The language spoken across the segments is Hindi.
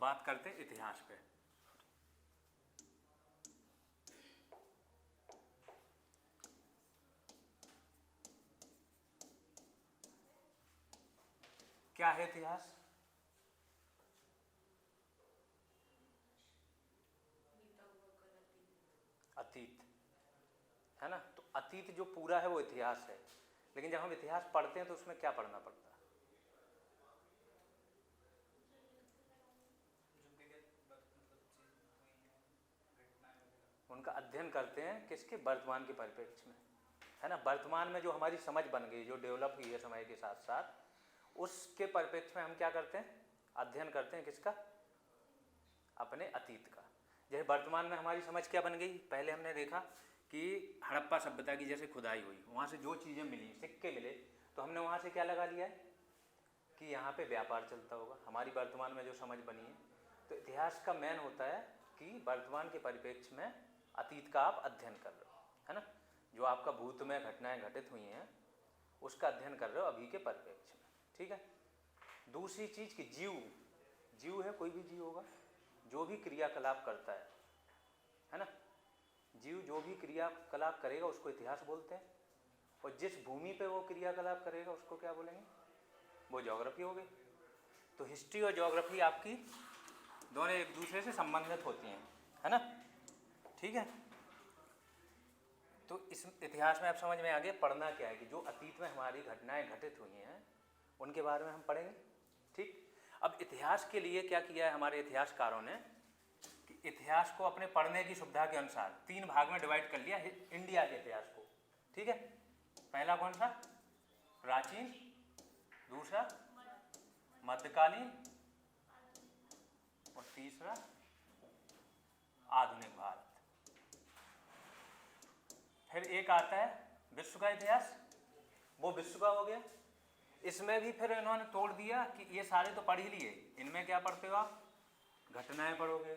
बात करते हैं इतिहास पे। क्या है इतिहास? अतीत, है ना। तो अतीत जो पूरा है वो इतिहास है। लेकिन जब हम इतिहास पढ़ते हैं तो उसमें क्या पढ़ना पड़ता है? उनका अध्ययन करते हैं किसके? वर्तमान के परिप्रेक्ष्य में, है ना। वर्तमान में जो हमारी समझ बन गई, जो डेवलप हुई है समय के साथ साथ, उसके परिप्रेक्ष्य में हम क्या करते हैं? अध्ययन करते हैं किसका? अपने अतीत का। जैसे वर्तमान में हमारी समझ क्या बन गई? पहले हमने देखा कि हड़प्पा सभ्यता की जैसे खुदाई हुई, वहाँ से जो चीज़ें मिली, सिक्के मिले, तो हमने वहाँ से क्या लगा लिया है कि यहाँ पे व्यापार चलता होगा। हमारी वर्तमान में जो समझ बनी है, तो इतिहास का मेन होता है कि वर्तमान के परिप्रेक्ष्य में अतीत का आप अध्ययन कर रहे हो, है ना। जो आपका भूत में घटनाएं घटित हुई हैं उसका अध्ययन कर रहे हो अभी के परिप्रेक्ष्य में, ठीक है। दूसरी चीज़ कि जीव है, कोई भी जीव होगा जो भी क्रियाकलाप करता है ना। जीव जो भी क्रियाकलाप करेगा उसको इतिहास बोलते हैं, और जिस भूमि पे वो क्रियाकलाप करेगा उसको क्या बोलेंगे? वो ज्योग्राफी हो गई। तो हिस्ट्री और ज्योग्राफी आपकी दोनों एक दूसरे से संबंधित होती हैं, है ना, ठीक है। तो इस इतिहास में आप समझ में आ गया पढ़ना क्या है, कि जो अतीत में हमारी घटनाएं घटित हुई हैं उनके बारे में हम पढ़ेंगे, ठीक। अब इतिहास के लिए क्या किया है हमारे इतिहासकारों ने, कि इतिहास को अपने पढ़ने की सुविधा के अनुसार 3 भाग में डिवाइड कर लिया इंडिया के इतिहास को, ठीक है। पहला कौन सा? प्राचीन, दूसरा मध्यकालीन, और तीसरा आधुनिक भारत। फिर एक आता है विश्व का इतिहास, वो विश्व का हो गया। इसमें भी फिर इन्होंने तोड़ दिया कि ये सारे तो पढ़ ही लिए, इनमें क्या पढ़ते हो आप? घटनाएं पढ़ोगे,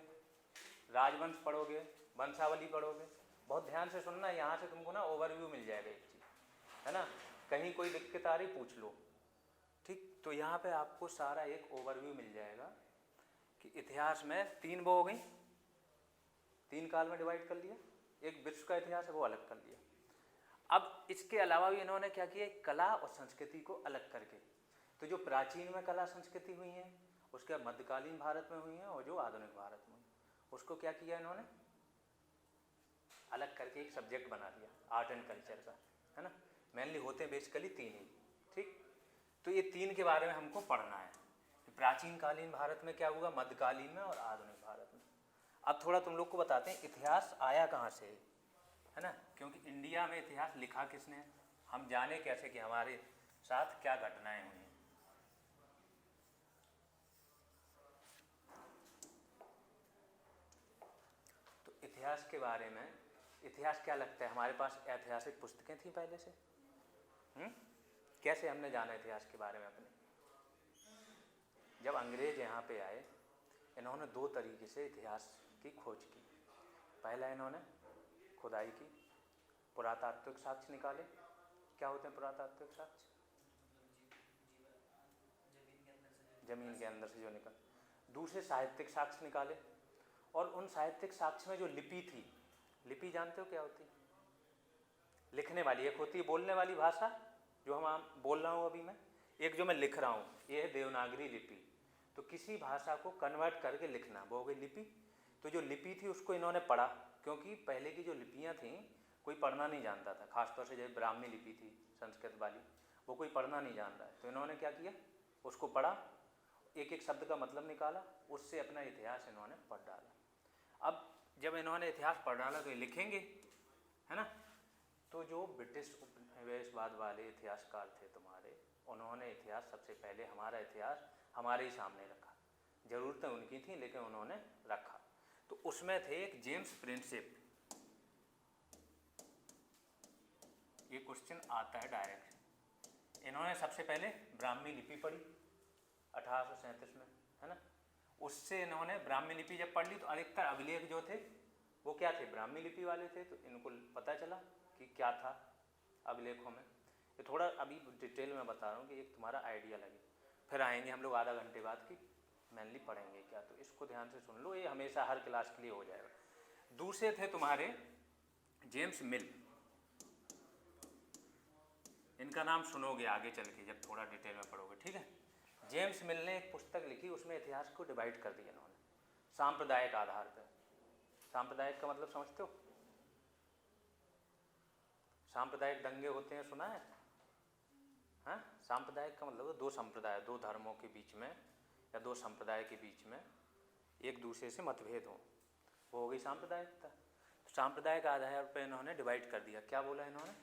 राजवंश पढ़ोगे, वंशावली पढ़ोगे। बहुत ध्यान से सुनना, यहाँ से तुमको ना ओवरव्यू मिल जाएगा एक चीज़, है ना। कहीं कोई दिक्कत आ रही पूछ लो, ठीक। तो यहाँ पे आपको सारा एक ओवरव्यू मिल जाएगा कि इतिहास में 3 वो हो गई, 3 काल में डिवाइड कर लिया। एक विश्व का इतिहास है वो अलग कर लिया। अब इसके अलावा भी इन्होंने क्या किया, कला और संस्कृति को अलग करके, तो जो प्राचीन में कला संस्कृति हुई हैं उसके मध्यकालीन भारत में हुई हैं, और जो आधुनिक भारत में उसको क्या किया इन्होंने? अलग करके एक सब्जेक्ट बना दिया आर्ट एंड कल्चर का, है ना। मेनली होते हैं बेसिकली 3 ही, ठीक। तो ये 3 के बारे में हमको पढ़ना है। प्राचीन कालीन भारत में क्या हुआ, मध्यकालीन में और आधुनिक भारत में। अब थोड़ा तुम लोग को बताते हैं इतिहास आया कहाँ से, है ना। क्योंकि इंडिया में इतिहास लिखा किसने, हम जाने कैसे कि हमारे साथ क्या घटनाएं हुई हैं। तो इतिहास के बारे में, इतिहास क्या लगता है, हमारे पास ऐतिहासिक पुस्तकें थी पहले से? कैसे हमने जाना इतिहास के बारे में अपने? जब अंग्रेज यहाँ पे आए, इन्होंने 2 तरीके से इतिहास की खोज की। पहला इन्होंने खुदाई की, पुरातात्विक साक्ष्य निकाले। क्या होते हैं पुरातात्विक साक्ष्य? जमीन के अंदर से जो निकल। दूसरे साहित्यिक साक्ष्य निकाले, और उन साहित्यिक साक्ष्य में जो लिपि थी, लिपि जानते हो क्या होती है? लिखने वाली। एक होती है बोलने वाली भाषा, जो हम बोल रहा हूँ अभी मैं, एक जो मैं लिख रहा हूँ, ये है देवनागरी लिपि। तो किसी भाषा को कन्वर्ट करके लिखना, वो हो गई लिपि। तो जो लिपि थी उसको इन्होंने पढ़ा, क्योंकि पहले की जो लिपियाँ थीं कोई पढ़ना नहीं जानता था, खासतौर से जैसे ब्राह्मी लिपि थी संस्कृत वाली, वो कोई पढ़ना नहीं जान रहा है। तो इन्होंने क्या किया, उसको पढ़ा, एक एक शब्द का मतलब निकाला, उससे अपना इतिहास इन्होंने पढ़ डाला। अब जब इन्होंने इतिहास पढ़ डाला तो ये लिखेंगे, है ना। तो जो ब्रिटिश उपनिवेशवाद वाले इतिहासकार थे तुम्हारे, उन्होंने इतिहास सबसे पहले, हमारा इतिहास हमारे ही सामने रखा। ज़रूरतें उनकी थी लेकिन उन्होंने रखा। तो उसमें थे एक जेम्स प्रिंसेप। ये क्वेश्चन आता है डायरेक्ट। इन्होंने सबसे पहले ब्राह्मी लिपि पढ़ी 1837 में, है ना। उससे इन्होंने ब्राह्मी लिपि जब पढ़ ली तो अधिकतर अभिलेख जो थे वो क्या थे, ब्राह्मी लिपि वाले थे। तो इनको पता चला कि क्या था अभिलेखों में। ये थोड़ा अभी डिटेल में बता रहा हूँ कि एक तुम्हारा आइडिया लगे। फिर आएंगे हम लोग आधा घंटे बाद की मेनली पढ़ेंगे क्या, तो इसको ध्यान से सुन लो, ये हमेशा हर क्लास के लिए हो जाएगा। दूसरे थे तुम्हारे जेम्स मिल, इनका नाम सुनोगे आगे चल के जब थोड़ा डिटेल में पढ़ोगे, ठीक है। जेम्स मिल ने एक पुस्तक लिखी, उसमें इतिहास को डिवाइड कर दिया इन्होंने सांप्रदायिक आधार पर। सांप्रदायिक का मतलब समझते हो? सांप्रदायिक दंगे होते हैं, सुना है? हाँ, सांप्रदायिक का मतलब दो संप्रदाय, दो धर्मों के बीच में या दो संप्रदाय के बीच में एक दूसरे से मतभेद हो, वो हो गई सांप्रदायिकता। तो सांप्रदायिक आधार पर इन्होंने डिवाइड कर दिया। क्या बोला इन्होंने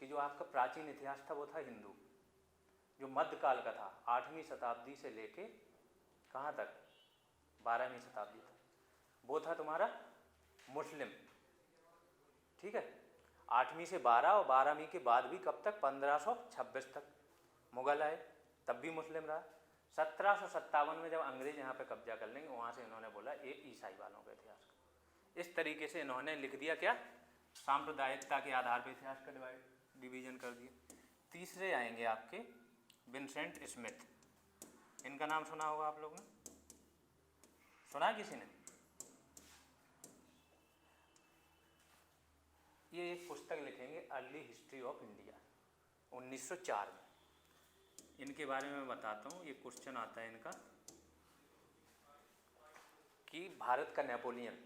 कि जो आपका प्राचीन इतिहास था वो था हिंदू, जो मध्यकाल का था 8वीं शताब्दी से लेके कहाँ तक 12वीं शताब्दी तक, वो था तुम्हारा मुस्लिम, ठीक है। 8वीं से 12 और 12वीं के बाद भी कब तक 1526 तक मुगल आए, तब भी मुस्लिम रहा। 1757 में जब अंग्रेज यहाँ पे कब्जा कर लेंगे, वहाँ से इन्होंने बोला ये ईसाई वालों का इतिहास का। इस तरीके से इन्होंने लिख दिया क्या, सांप्रदायिकता के आधार पर इतिहास का डिवीजन कर दिया। तीसरे आएंगे आपके विंसेंट स्मिथ, इनका नाम सुना होगा आप लोगों ने, सुना किसी ने? ये एक पुस्तक लिखेंगे अर्ली हिस्ट्री ऑफ इंडिया 1904 में। इनके बारे में मैं बताता हूँ, ये क्वेश्चन आता है इनका कि भारत का नेपोलियन,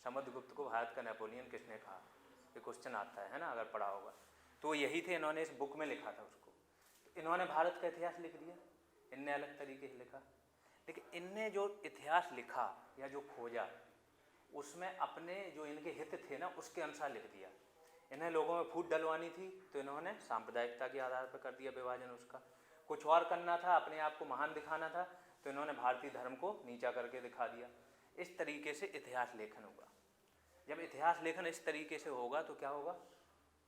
समुद्रगुप्त को भारत का नेपोलियन किसने कहा, ये क्वेश्चन आता है ना, अगर पढ़ा होगा तो यही थे। इन्होंने इस बुक में लिखा था उसको, तो इन्होंने भारत का इतिहास लिख दिया, इनने अलग तरीके से लिखा। लेकिन इनने जो इतिहास लिखा या जो खोजा, उसमें अपने जो इनके हित थे ना उसके अनुसार लिख दिया। इन्हें लोगों में फूट डलवानी थी तो इन्होंने सांप्रदायिकता के आधार पर कर दिया विभाजन उसका। कुछ और करना था, अपने आप को महान दिखाना था, तो इन्होंने भारतीय धर्म को नीचा करके दिखा दिया। इस तरीके से इतिहास लेखन होगा। जब इतिहास लेखन इस तरीके से होगा तो क्या होगा,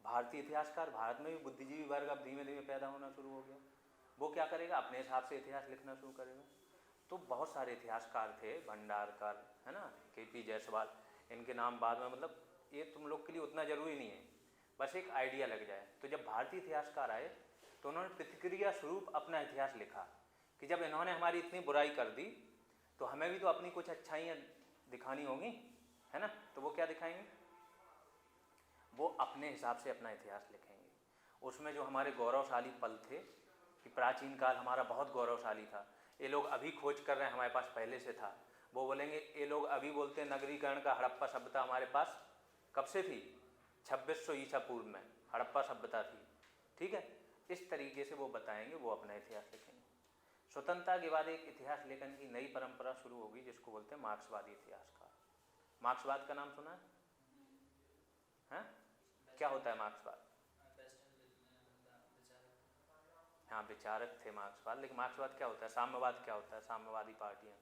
भारतीय इतिहासकार, भारत में भी बुद्धिजीवी वर्ग अब धीमे धीमे पैदा होना शुरू हो गया। वो क्या करेगा, अपने हिसाब से इतिहास लिखना शुरू करेगा। तो बहुत सारे इतिहासकार थे, भंडारकर है ना, KP जायसवाल, इनके नाम बाद में, मतलब ये तुम लोग के लिए उतना ज़रूरी नहीं है, बस एक आइडिया लग जाए। तो जब भारतीय इतिहासकार आए तो उन्होंने प्रतिक्रिया स्वरूप अपना इतिहास लिखा कि जब इन्होंने हमारी इतनी बुराई कर दी तो हमें भी तो अपनी कुछ अच्छाइयाँ दिखानी होंगी, है ना। तो वो क्या दिखाएंगे, वो अपने हिसाब से अपना इतिहास लिखेंगे। उसमें जो हमारे गौरवशाली पल थे कि प्राचीन काल हमारा बहुत गौरवशाली था, ये लोग अभी खोज कर रहे हैं, हमारे पास पहले से था। वो बोलेंगे, ये लोग अभी बोलते हैं नगरीकरण का हड़प्पा सभ्यता हमारे पास कब से थी, 2600 ईसा पूर्व में हड़प्पा सभ्यता थी, ठीक है। इस तरीके से वो बताएंगे, वो अपना इतिहास लिखेंगे। स्वतंत्रता के बाद एक इतिहास लेखन की नई परंपरा शुरू होगी जिसको बोलते हैं मार्क्सवादी इतिहासकार। मार्क्सवाद का नाम सुना है? क्या होता है मार्क्सवाद? हाँ, विचारक थे मार्क्सवाद, लेकिन मार्क्सवाद क्या होता है? साम्यवाद क्या होता है? साम्यवादी पार्टियां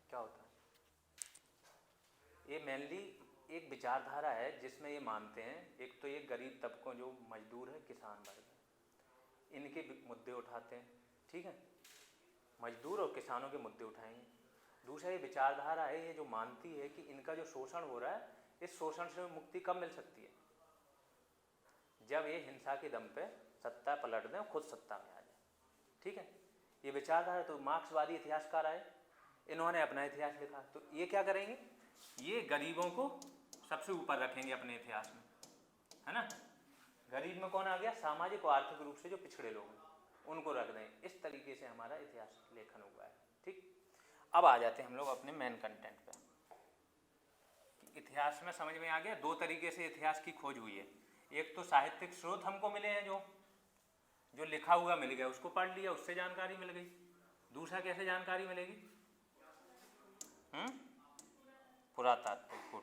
क्या होता है? ये मेनली एक विचारधारा है जिसमें ये मानते हैं, एक तो ये गरीब तबकों, जो मजदूर है, किसान वर्ग है, इनके मुद्दे उठाते हैं, ठीक है, मजदूर और किसानों के मुद्दे उठाएंगे। दूसरा ये विचारधारा है, ये जो मानती है कि इनका जो शोषण हो रहा है, इस शोषण से मुक्ति कब मिल सकती है, जब ये हिंसा के दम पे सत्ता पलट दें और खुद सत्ता में आ जाए, ठीक है। ये विचारधारा, तो मार्क्सवादी इतिहासकार आए, इन्होंने अपना इतिहास लिखा। तो ये क्या करेंगे, ये गरीबों को सबसे ऊपर रखेंगे अपने इतिहास में, है ना। गरीब में कौन आ गया, सामाजिक और आर्थिक रूप से जो पिछड़े लोग हैं उनको रख दें। इस तरीके से हमारा इतिहास लेखन हुआ है, ठीक। अब आ जाते हैं हम लोग अपने मेन कंटेंट पे। इतिहास में समझ में आ गया, दो तरीके से इतिहास की खोज हुई है। एक तो साहित्यिक स्रोत हमको मिले हैं, जो लिखा हुआ मिल गया, उसको पढ़ लिया, उससे जानकारी मिल गई। दूसरा कैसे जानकारी मिलेगी, पुरातात्विक गुण।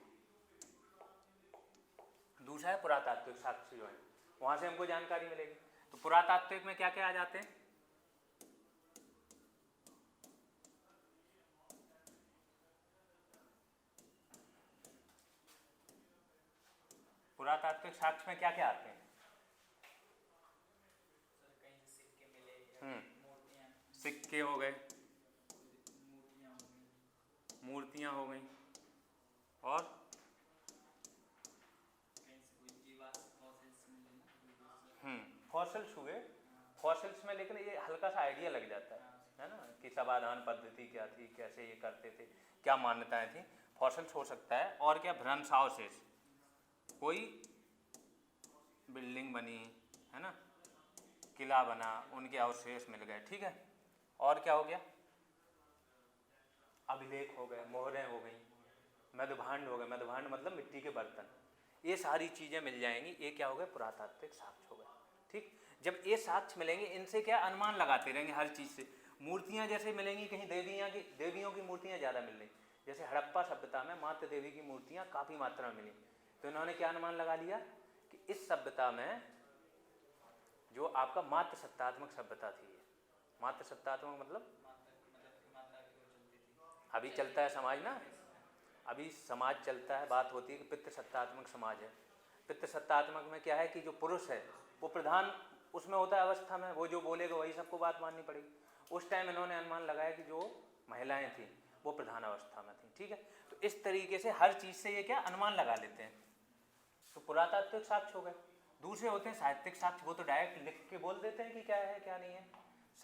दूसरा है पुरातात्विक साक्ष्य, जो है वहां से हमको जानकारी मिलेगी। तो पुरातात्विक में क्या क्या आ जाते हैं, पुरातात्विक साक्ष्य में क्या क्या आते हैं? सिक्के हो गए, मूर्तियां हो गई, और फॉसिल्स हुए। फॉसिल्स में लेकिन ये हल्का सा आइडिया लग जाता है ना, समाधान पद्धति क्या थी, कैसे ये करते थे, क्या मान्यताएं थी। फॉसिल्स हो सकता है, और क्या भ्रंशावशेष, कोई बिल्डिंग बनी है ना, किला बना, उनके अवशेष मिल गए, ठीक है। और क्या हो गया, अभिलेख हो गए, मोहरें हो गई, मधुभांड हो गए, मधुभांड मतलब मिट्टी के बर्तन, ये सारी चीज़ें मिल जाएंगी। ये क्या हो गए, पुरातात्विक साक्ष्य हो गए, ठीक। जब ये साक्ष्य मिलेंगे, इनसे क्या अनुमान लगाते रहेंगे हर चीज़ से। मूर्तियाँ जैसे मिलेंगी, कहीं देवियों की मूर्तियाँ ज़्यादा मिल रही, जैसे हड़प्पा सभ्यता में मातृ देवी की मूर्तियाँ काफ़ी मात्रा में मिली, तो इन्होंने क्या अनुमान लगा लिया कि इस सभ्यता में जो आपका मातृ सत्तात्मक सभ्यता थी, मातृ सत्तात्मक मतलब अभी चलता है समाज ना, अभी समाज चलता है, बात होती है कि पितृसत्तात्मक समाज है। पितृसत्तात्मक में क्या है कि जो पुरुष है वो प्रधान उसमें होता है अवस्था में, वो जो बोलेगा वही सबको बात माननी पड़ेगी। उस टाइम इन्होंने अनुमान लगाया कि जो महिलाएं थी वो प्रधान अवस्था में थी, ठीक है। तो इस तरीके से हर चीज़ से ये क्या अनुमान लगा लेते हैं। तो पुरातात्विक साक्ष्य हो गए। दूसरे होते हैं साहित्यिक साक्ष्य, वो तो डायरेक्ट लिख के बोल देते हैं कि क्या है क्या नहीं है।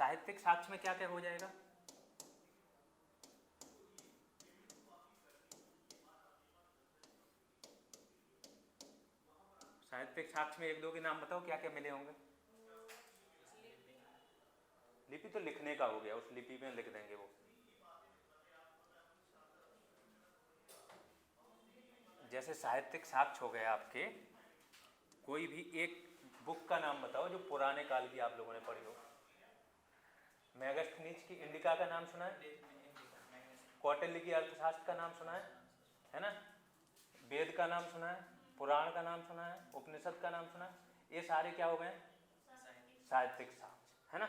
साहित्यिक साक्ष्य में क्या क्या हो जाएगा, साहित्यिक साक्ष्य में एक दो के नाम बताओ क्या क्या मिले होंगे। लिपि तो लिखने का हो गया, उस लिपि में लिख देंगे वो। जैसे साहित्यिक साक्ष्य हो गए आपके, कोई भी एक बुक का नाम बताओ जो पुराने काल की आप लोगों ने पढ़ी हो। मेगास्थनीज की इंडिका का नाम सुना है, कौटिल्य की अर्थशास्त्र का नाम सुना है ना, वेद का नाम सुना है, पुराण का नाम सुना है, उपनिषद का नाम सुना है, ये सारे क्या हो गए, साहित्यिक साक्ष्य, है ना,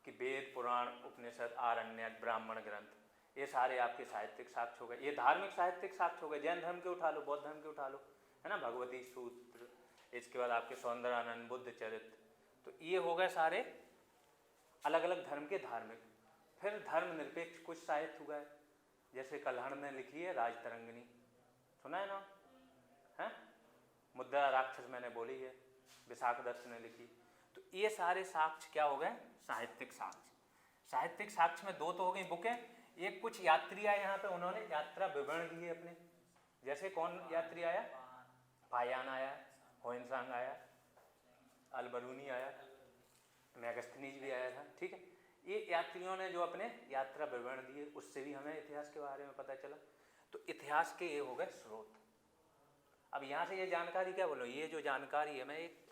कि वेद पुराण उपनिषद आरण्यक ब्राह्मण ग्रंथ, ये सारे आपके साहित्यिक साक्ष्य हो गए। ये धार्मिक साहित्यिक साक्ष्य हो गए, जैन धर्म के उठा लो, बौद्ध धर्म के उठा लो, है ना, भगवती सूत्र, इसके बाद आपके सौंदर्यानंद, बुद्ध चरित्र, तो ये हो गए सारे अलग अलग धर्म के धार्मिक। फिर धर्म निरपेक्ष कुछ साहित्य हुआ है, जैसे कल्हण ने लिखी है राजतरंगिणी, सुना है ना, है, मुद्रा राक्षस मैंने बोली है, विशाख दत्त ने लिखी। तो ये सारे साक्ष्य क्या हो गए, साहित्यिक साक्ष्य। साहित्यिक साक्ष्य में दो तो हो गई बुकें, एक कुछ यात्री आए यहाँ पे, उन्होंने यात्रा विवरण दिए अपने, जैसे कौन यात्री आया, पायान आया, होइनसांग आया, अलबरूनी आया, मेगास्थनीज भी आया था, ठीक है। ये यात्रियों ने जो अपने यात्रा विवरण दिए, उससे भी हमें इतिहास के बारे में पता चला। तो इतिहास के ये हो गए स्रोत। अब यहाँ से ये जानकारी क्या बोलो, ये जो जानकारी है मैं एक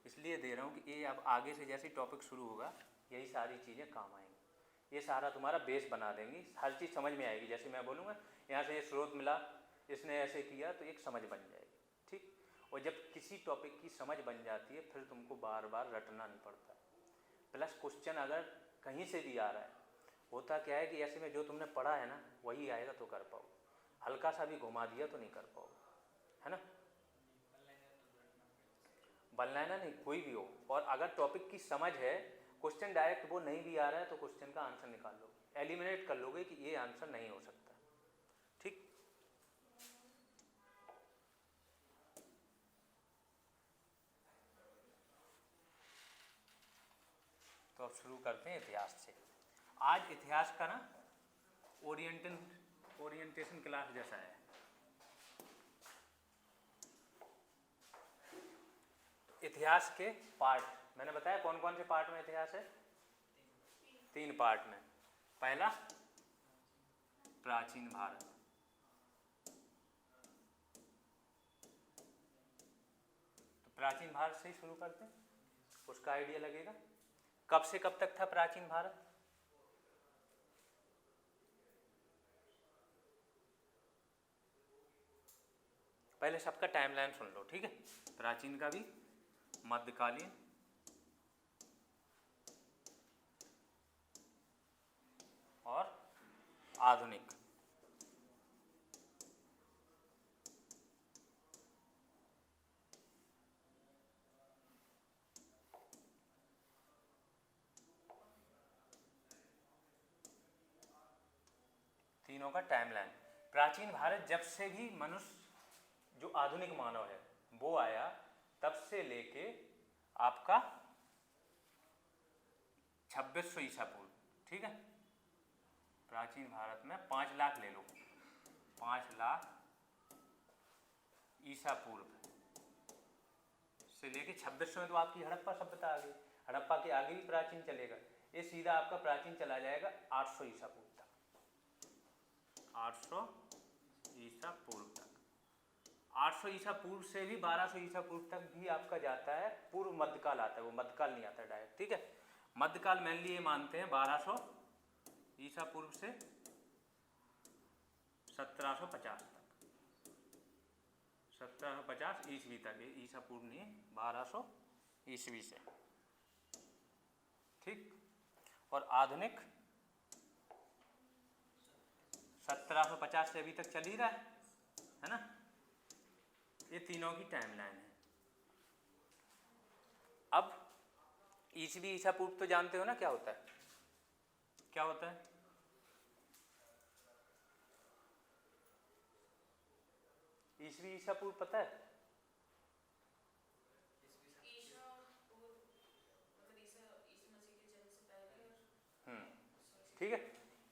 इसलिए दे रहा हूँ कि ये अब आगे से जैसे टॉपिक शुरू होगा यही सारी चीज़ें काम आएंगी, ये सारा तुम्हारा बेस बना देंगी, हर चीज़ समझ में आएगी। जैसे मैं बोलूँगा यहाँ से ये स्रोत मिला, इसने ऐसे किया, तो एक समझ बन जाएगी, ठीक। और जब किसी टॉपिक की समझ बन जाती है फिर तुमको बार बार रटना नहीं पड़ता। प्लस क्वेश्चन अगर कहीं से भी आ रहा है, होता क्या है कि ऐसे में जो तुमने पढ़ा है ना वही आएगा तो कर पाओ, हल्का सा भी घुमा दिया तो नहीं कर पाओ, है ना। बनलाना नहीं, कोई भी हो, और अगर टॉपिक की समझ है, क्वेश्चन डायरेक्ट वो नहीं भी आ रहा है तो क्वेश्चन का आंसर निकाल लो, एलिमिनेट कर लोगे कि ये आंसर नहीं हो सकता, ठीक। तो अब शुरू करते हैं इतिहास से। आज इतिहास का ना ओरिएंटेशन क्लास जैसा है। इतिहास के पार्ट मैंने बताया, कौन कौन से पार्ट में इतिहास है, 3 पार्ट में। पहला प्राचीन भारत, तो प्राचीन भारत से ही शुरू करते हैं, उसका आइडिया लगेगा। कब से कब तक था प्राचीन भारत, पहले सबका टाइमलाइन सुन लो, ठीक है। प्राचीन का भी, मध्यकालीन, और आधुनिक। तीनों का टाइमलाइन। प्राचीन भारत जब से भी मनुष्य जो आधुनिक मानव है वो आया, तब से लेके आपका 2600 ईसा पूर्व, ठीक है, प्राचीन भारत में 5 लाख ले लो, 5 लाख ईसा पूर्व से लेके 2600 में तो आपकी हड़प्पा सभ्यता आ गई। हड़प्पा के आगे भी प्राचीन चलेगा, ये सीधा आपका प्राचीन चला जाएगा 800 ईसा पूर्व तक, 800 ईसा पूर्व तक। 800 ईसा पूर्व से भी 1200 ईसा पूर्व तक भी आपका जाता है, पूर्व मध्यकाल आता है, वो मध्यकाल नहीं आता डायरेक्ट, ठीक है। मध्यकाल मेनली ये मानते हैं 1200 ईसा पूर्व से 1750 तक, 1750 ईस्वी तक, ईसा पूर्व नहीं, 1200 ईस्वी से, ठीक। और आधुनिक 1750 से अभी तक चल ही रहा है ना। ये तीनों की टाइमलाइन है। अब ईस्वी ईसा पूर्व तो जानते हो ना क्या होता है, क्या होता है? ईस्वी ईसा पूर्व पता है? ठीक है,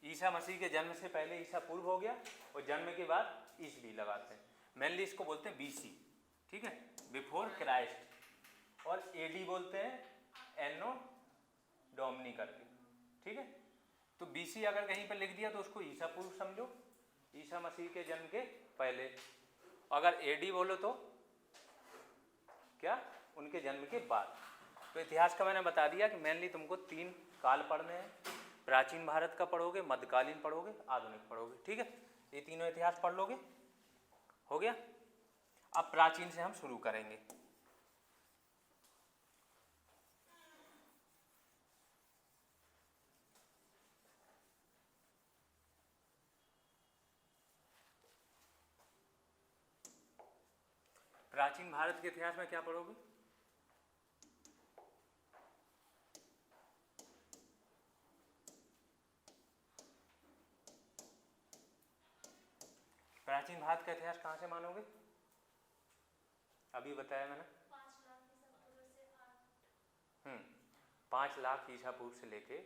ईसा मसीह के जन्म से पहले ईसा पूर्व हो गया, और जन्म के बाद ईस्वी लगाते हैं। मेनली इसको बोलते हैं बीसी, ठीक है, बिफोर क्राइस्ट, और एडी बोलते हैं एनो डोमिनी करके, ठीक है। तो बीसी अगर कहीं पर लिख दिया तो उसको ईसा पूर्व समझो, ईसा मसीह के जन्म के पहले। अगर एडी बोलो तो क्या, उनके जन्म के बाद। तो इतिहास का मैंने बता दिया कि मेनली तुमको 3 काल पढ़ने हैं, प्राचीन भारत का पढ़ोगे, मध्यकालीन पढ़ोगे, आधुनिक पढ़ोगे, ठीक है। ये तीनों इतिहास पढ़ लोगे, हो गया। अब प्राचीन से हम शुरू करेंगे। प्राचीन भारत के इतिहास में क्या पढ़ोगे? प्राचीन भारत का इतिहास कहाँ से मानोगे? अभी बताया मैंने, 5 लाख ईसा पूर्व से लेके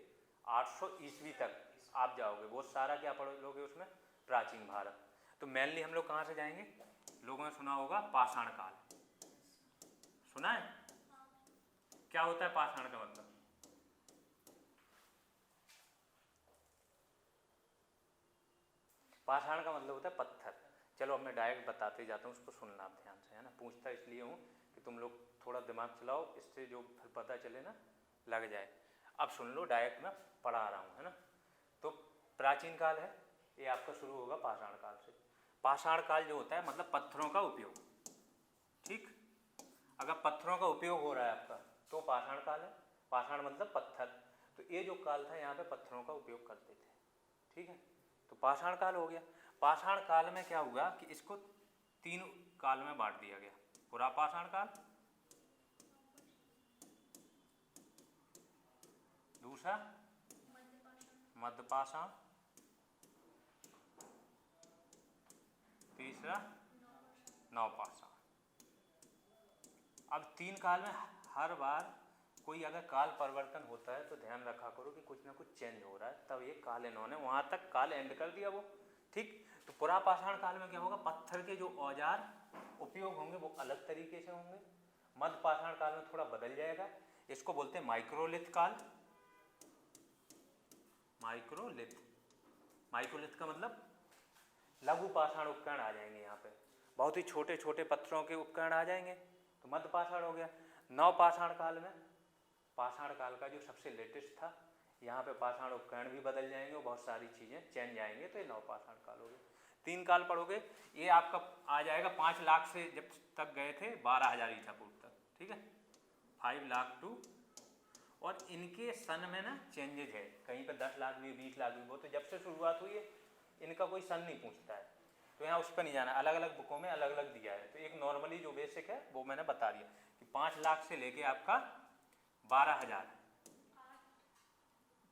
800 ईस्वी तक आप जाओगे, वो सारा क्या पढ़ोगे उसमें? प्राचीन भारत। तो मेनली हम लोग कहाँ से जाएंगे? लोगों ने सुना होगा पाषाण काल, सुना है? क्या होता है पाषाण का मतलब? पाषाण का मतलब होता है पत्थर। चलो अब मैं डायरेक्ट बताते जाता हूँ, उसको सुनना आप ध्यान से, है ना। पूछता इसलिए हूँ कि तुम लोग थोड़ा दिमाग चलाओ, इससे जो फिर पता चले ना लग जाए। अब सुन लो, डायरेक्ट मैं पढ़ा रहा हूँ, है ना। तो प्राचीन काल है, ये आपका शुरू होगा पाषाण काल से। पाषाण काल जो होता है मतलब पत्थरों का उपयोग, ठीक। अगर पत्थरों का उपयोग हो रहा है आपका तो पाषाण काल है। पाषाण मतलब पत्थर, तो ये जो काल था यहाँ पे पत्थरों का उपयोग करते थे, ठीक है। तो पाषाण काल हो गया। पाषाण काल में क्या हुआ कि इसको 3 काल में बांट दिया गया। पुरा पाषाण काल, दूसरा मध्य पाषाण, तीसरा नवपाषाण। अब 3 काल में हर बार कोई अगर काल परिवर्तन होता है तो ध्यान रखा करो कि कुछ ना कुछ चेंज हो रहा है, तब ये काल इन्होंने वहाँ तक काल एंड कर दिया वो, ठीक। तो पुरा पाषाण काल में क्या होगा? पत्थर के जो औजार उपयोग होंगे वो अलग तरीके से होंगे। मध्य पाषाण काल में थोड़ा बदल जाएगा, इसको बोलते हैं माइक्रोलिथ काल। माइक्रोलिथ, माइक्रोलिथ का मतलब लघु पाषाण उपकरण आ जाएंगे यहाँ पे, बहुत ही छोटे छोटे पत्थरों के उपकरण आ जाएंगे, तो मध्य पाषाण हो गया। नवपाषाण काल में पाषाण काल का जो सबसे लेटेस्ट था, यहाँ पे पाषाण उपकरण भी बदल जाएंगे और बहुत सारी चीज़ें चेंज आएंगे, तो ये नवपाषाण काल हो गया। 3 काल पढ़ोगे, ये आपका आ जाएगा 5 लाख से जब तक गए थे 12,000 ईसा पूर्व तक, ठीक है, 5 लाख टू। और इनके सन में ना चेंजेज है, कहीं पे 10 लाख भी, 20 लाख भी, वो तो जब से शुरुआत हुई है इनका कोई सन नहीं पूछता है, तो यहाँ उस पर नहीं जाना। अलग अलग बुकों में अलग अलग दिया है, तो एक नॉर्मली जो बेसिक है वो मैंने बता दिया कि 5 लाख से लेके आपका 12,000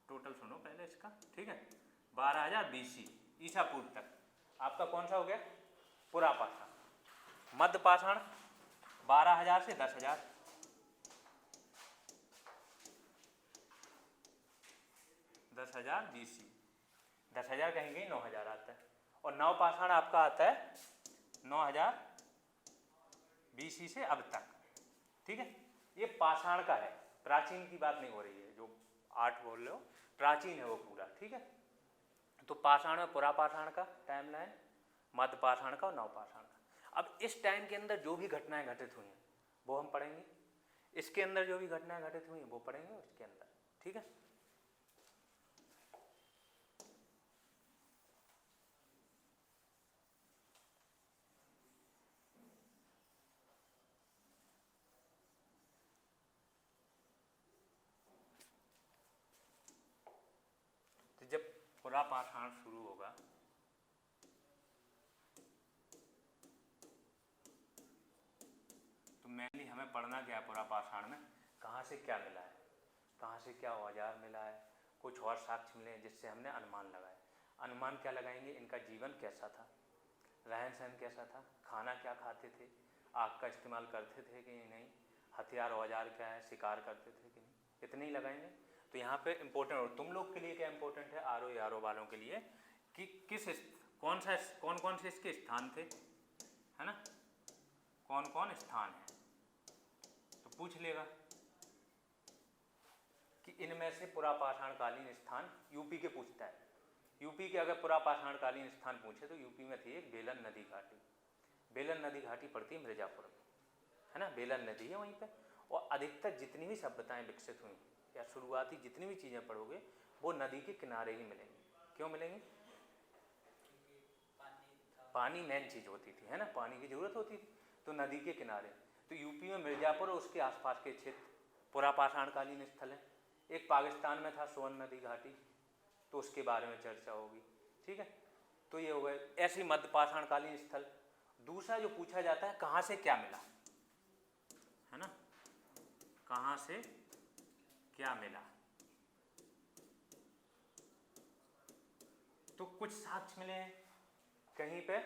टोटल। सुनो पहले इसका, ठीक है, 12,000 BC ईसा पूर्व तक आपका कौन सा हो गया? पुरा पाषाण। मध्य पाषाण 12,000 से 10,000, 10,000 BC। 10,000 कहीं कहीं 9,000 आता है। और नवपाषाण आपका आता है 9,000 BC से अब तक, ठीक है। ये पाषाण का है, प्राचीन की बात नहीं हो रही है, जो आर्ट बोल रहे हो प्राचीन है वो पूरा, ठीक है। तो पाषाण में पुरापाषाण का टाइम लाइन, मध्य पाषाण का और नवपाषाण का। अब इस टाइम के अंदर जो भी घटनाएं घटित हुई हैं वो हम पढ़ेंगे, इसके अंदर जो भी घटनाएं घटित हुई हैं वो पढ़ेंगे उसके अंदर, ठीक है। तो जब पुरापाषाण शुरू होगा तो मेनली हमें पढ़ना क्या है पुरापाषाण में, कहाँ से क्या मिला है, कहाँ से क्या औजार मिला है, कुछ और साक्ष्य मिले जिससे हमने अनुमान लगाए। अनुमान क्या लगाएंगे, इनका जीवन कैसा था, रहन सहन कैसा था, खाना क्या खाते थे, आग का इस्तेमाल करते थे कि नहीं, हथियार औजार क्या है, शिकार करते थे कि नहीं, इतने ही लगाएंगे। तो यहाँ पे इम्पोर्टेंट, और तुम लोग के लिए क्या इम्पोर्टेंट है, आर वालों के लिए, कि कौन कौन से इसके स्थान थे, है ना, कौन कौन स्थान है, तो पूछ लेगा कि इनमें से पुरापाषाणकालीन स्थान यूपी के पूछता है। यूपी के अगर पुरापाषाणकालीन स्थान पूछे तो यूपी में थी एक बेलन नदी घाटी। बेलन नदी घाटी पड़ती है मिर्जापुर में, है ना, बेलन नदी है वहीं पे। और अधिकतर जितनी भी सभ्यताएं विकसित हुई या शुरुआती जितनी भी चीज़ें पढ़ोगे वो नदी के किनारे ही मिलेंगी। क्यों मिलेंगी, पानी मेन चीज़ होती थी, है ना, पानी की ज़रूरत होती थी, तो नदी के किनारे। तो यूपी में मिर्जापुर और उसके आसपास के क्षेत्र पुरापाषाणकालीन स्थल हैं। एक पाकिस्तान में था सोन नदी घाटी, तो उसके बारे में चर्चा होगी, ठीक है। तो ये हो गए ऐसे मध्यपाषाणकालीन स्थल। दूसरा जो पूछा जाता है कहाँ से क्या मिला, है ना, कहाँ से क्या मिला, तो कुछ साक्ष्य मिले हैं, कहीं पे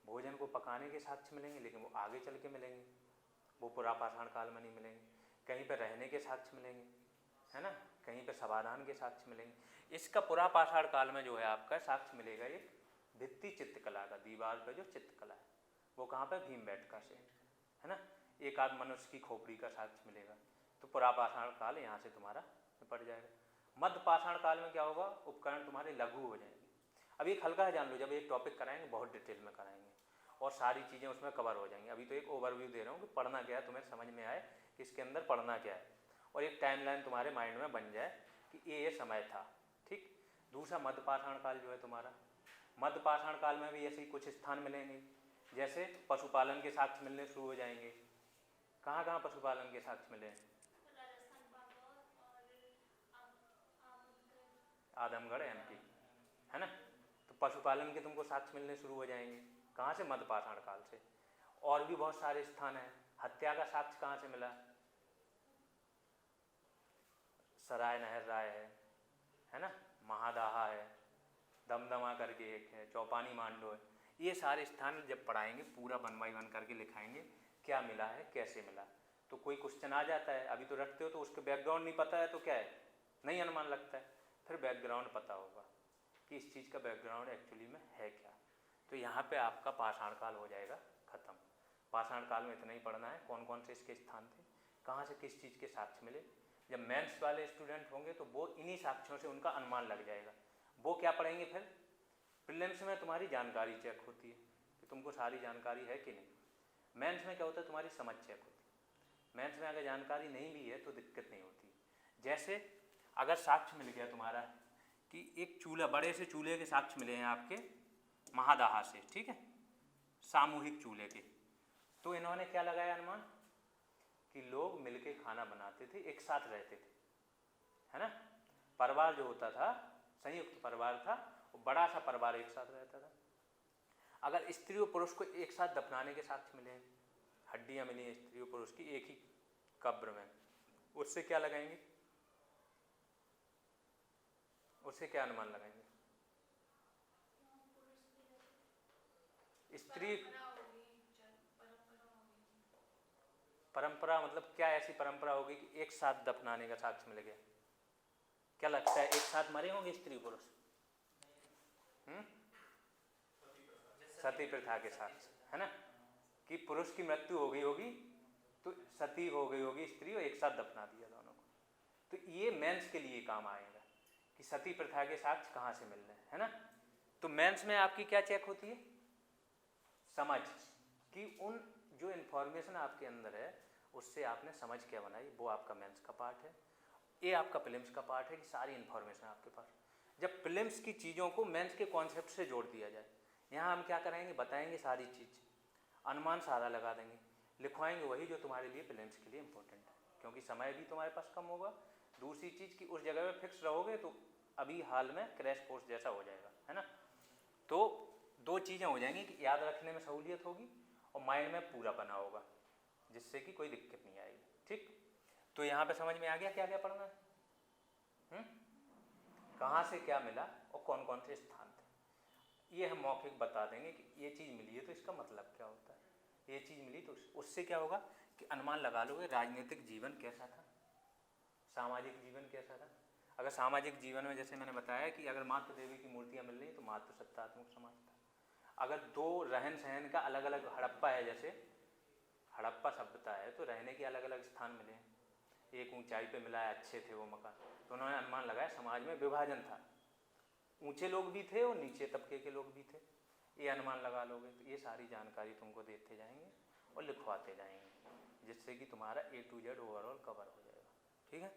भोजन को पकाने के साक्ष्य मिलेंगे लेकिन वो आगे चल के मिलेंगे, वो पुरापाषाण काल में नहीं मिलेंगे। कहीं पे रहने के साक्ष्य मिलेंगे, है ना, कहीं पे समाधान के साक्ष्य मिलेंगे। इसका पुरापाषाण काल में जो है आपका साक्ष्य मिलेगा एक भित्ति चित्रकला का, दीवार पर जो चित्रकला है वो कहाँ पे, भीमबेटका से, है ना। एक आध मनुष्य की खोपड़ी का साक्ष्य मिलेगा। तो पुरापाषाण काल यहाँ से तुम्हारा निपट जाएगा। मध्य पाषाण काल में क्या होगा, उपकरण तुम्हारे लघु हो जाएंगे। अब एक हल्का है जान लो, जब एक टॉपिक कराएंगे बहुत डिटेल में कराएंगे और सारी चीज़ें उसमें कवर हो जाएंगी। अभी तो एक ओवरव्यू दे रहा हूँ कि पढ़ना क्या है, तुम्हें समझ में आए कि इसके अंदर पढ़ना क्या है, और एक टाइमलाइन तुम्हारे माइंड में बन जाए कि ये समय था, ठीक। दूसरा मध्यपाषाण काल जो है तुम्हारा, मध्यपाषाण काल में भी ऐसे ही कुछ स्थान मिलेंगे, जैसे पशुपालन के साक्ष्य मिलने शुरू हो जाएंगे। कहाँ कहाँ पशुपालन के साक्ष्य मिले, आदमगढ़ MP, है ना। तो पशुपालन के तुमको साक्ष्य मिलने शुरू हो जाएंगे, कहाँ से, मध्यपाषाण काल से। और भी बहुत सारे स्थान हैं। हत्या का साक्ष्य कहाँ से मिला, सराय नहर राय है ना, महादाहा है, दमदमा करके एक है, चौपानी मांडो है। ये सारे स्थान जब पढ़ाएंगे पूरा 1 by 1 करके लिखाएंगे क्या मिला है कैसे मिला। तो कोई क्वेश्चन आ जाता है, अभी तो रखते हो तो उसके बैकग्राउंड नहीं पता है तो क्या है, नहीं अनुमान लगता है, फिर बैकग्राउंड पता होगा कि इस चीज़ का बैकग्राउंड एक्चुअली में है क्या। तो यहाँ पे आपका पाषाण काल हो जाएगा खत्म। पाषाण काल में इतना ही पढ़ना है, कौन कौन से इसके स्थान थे, कहाँ से किस चीज़ के साक्ष्य मिले। जब मेंस वाले स्टूडेंट होंगे तो वो इन्हीं साक्ष्यों से उनका अनुमान लग जाएगा। वो क्या पढ़ेंगे फिर, प्रीलिम्स में तुम्हारी जानकारी चेक होती है कि तुमको सारी जानकारी है कि नहीं। मेंस में क्या होता है, तुम्हारी समझ चेक होती है। मेंस में अगर जानकारी नहीं भी है तो दिक्कत नहीं होती। जैसे अगर साक्ष्य मिल गया तुम्हारा कि एक चूल्हा, बड़े से चूल्हे के साक्ष्य मिले हैं आपके महादाहा से, ठीक है, सामूहिक चूल्हे के, तो इन्होंने क्या लगाया अनुमान कि लोग मिलके खाना बनाते थे, एक साथ रहते थे, है ना। परिवार जो होता था संयुक्त परिवार था, वो बड़ा सा परिवार एक साथ रहता था। अगर स्त्री और पुरुष को एक साथ दफनाने के साक्ष्य मिले, हड्डियां मिली हैं स्त्री और पुरुष की एक ही कब्र में, उससे क्या लगाएंगे, उससे क्या अनुमान लगाएंगे, स्त्री परंपरा मतलब क्या, ऐसी परंपरा होगी कि एक साथ दफनाने का साक्ष्य मिल गया, क्या लगता है एक साथ मरे होंगे स्त्री पुरुष? सती प्रथा के साथ, है ना, कि पुरुष की मृत्यु हो गई होगी तो सती हो गई होगी स्त्री और एक साथ दफना दिया दोनों को। तो ये मेंस के लिए काम आएगा कि सती प्रथा के साक्ष्य कहाँ से मिल रहे हैं, है ना। तो मेंस में आपकी क्या चेक होती है? समझ, कि उन जो इन्फॉर्मेशन आपके अंदर है उससे आपने समझ क्या बनाई, वो आपका मेंस का पार्ट है। ये आपका प्रीलिम्स का पार्ट है कि सारी इन्फॉर्मेशन आपके पास। जब प्रीलिम्स की चीज़ों को मेंस के कॉन्सेप्ट से जोड़ दिया जाए, यहाँ हम क्या कराएंगे, बताएंगे सारी चीज़, अनुमान सारा लगा देंगे, लिखवाएंगे वही जो तुम्हारे लिए प्रीलिम्स के लिए इंपॉर्टेंट है, क्योंकि समय भी तुम्हारे पास कम होगा। दूसरी चीज़ कि उस जगह पे फिक्स रहोगे तो अभी हाल में क्रैश कोर्स जैसा हो जाएगा, है ना। तो दो चीज़ें हो जाएंगी कि याद रखने में सहूलियत होगी और माइंड में पूरा बना होगा, जिससे कि कोई दिक्कत नहीं आएगी। ठीक, तो यहाँ पे समझ में आ गया क्या क्या पढ़ना है, कहाँ से क्या मिला और कौन कौन से स्थान थे। ये हम मौखिक बता देंगे कि ये चीज़ मिली है तो इसका मतलब क्या होता है, ये चीज़ मिली तो उससे क्या होगा कि अनुमान लगा लोगे राजनीतिक जीवन कैसा था, सामाजिक जीवन कैसा था। अगर सामाजिक जीवन में जैसे मैंने बताया कि अगर मातृ देवी की मूर्तियाँ मिल रही तो मातृ सत्तात्मक समाज था। अगर दो रहन सहन का अलग अलग, हड़प्पा है जैसे हड़प्पा सभ्यता है तो रहने के अलग अलग स्थान मिले हैं, एक ऊंचाई पे मिला है, अच्छे थे वो मकान, तो उन्होंने अनुमान लगाया समाज में विभाजन था, ऊंचे लोग भी थे और नीचे तबके के लोग भी थे। ये अनुमान लगा लोगे तो ये सारी जानकारी तुमको देते जाएंगे और लिखवाते जाएंगे, जिससे कि तुम्हारा A to Z overall cover हो जाएगा। ठीक है।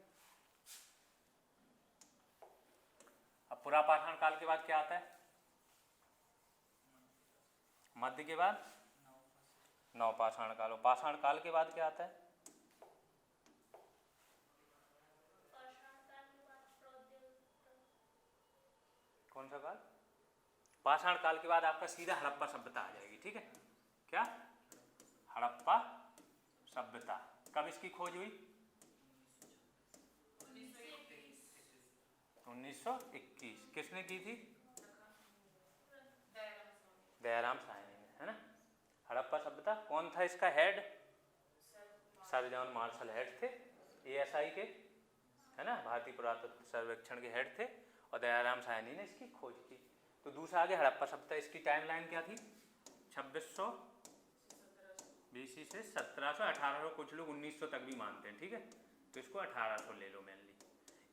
अब पुरापाषाण काल के बाद क्या आता है? मध्य के बाद नवपाषाण काल, और पाषाण काल के बाद क्या आता है? कौन सा काल? पाषाण काल के बाद आपका सीधा हड़प्पा सभ्यता आ जाएगी। ठीक है, क्या? हड़प्पा सभ्यता। कब इसकी खोज हुई? 1921। किसने की थी? दयाराम साहनी ने, है ना। हड़प्पा सभ्यता, कौन था इसका head? Sir John Marshall head थे ASI के, है ना, भारतीय पुरातत्व सर्वेक्षण के हेड थे, और दयाराम साहनी ने इसकी खोज की। तो दूसरा आगे हड़प्पा सभ्यता, इसकी टाइमलाइन क्या थी? 2600 BC से 1700, 1800, कुछ लोग 1900 तक भी मानते हैं। ठीक है, तो इसको 1800 ले लो मेनली।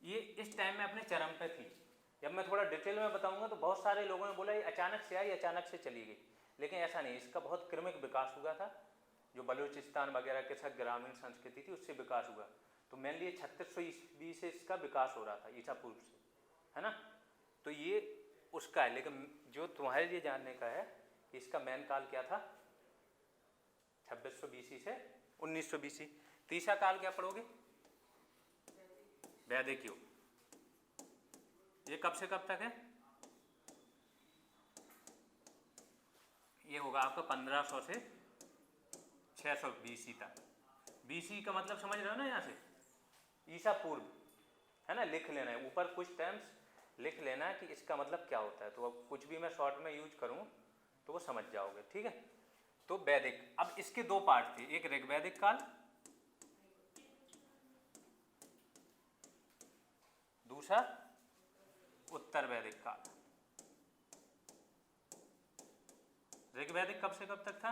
ये इस टाइम में अपने चरम पे थी। जब मैं थोड़ा डिटेल में बताऊंगा तो बहुत सारे लोगों ने बोला ये अचानक से आई, अचानक से चली गई, लेकिन ऐसा नहीं, इसका बहुत क्रमिक विकास हुआ था। जो बलूचिस्तान वगैरह के साथ ग्रामीण संस्कृति थी उससे विकास हुआ, तो मेनली 3600 ईस्वी से इसका विकास हो रहा था, ईसा पूर्व से, है ना। तो ये उसका है, लेकिन जो तुम्हारे लिए जानने का है कि इसका मेन काल क्या था? 2600 BC से 1900 BC। तीसरा काल क्या पढ़ोगे? वैदिक युग। ये कब से कब तक है? ये होगा आपका 1500 से 600 BC तक। BC का मतलब समझ रहे हो ना, यहाँ से ईसा पूर्व, है ना। लिख लेना है ऊपर, कुछ टर्म्स लिख लेना है कि इसका मतलब क्या होता है, तो अब कुछ भी मैं शॉर्ट में यूज करूँ तो वो समझ जाओगे। ठीक है, तो वैदिक। अब इसके दो पार्ट थे, एक ऋग्वैदिक काल, दूसरा उत्तर वैदिक काल। ऋग्वैदिक कब से कब तक था?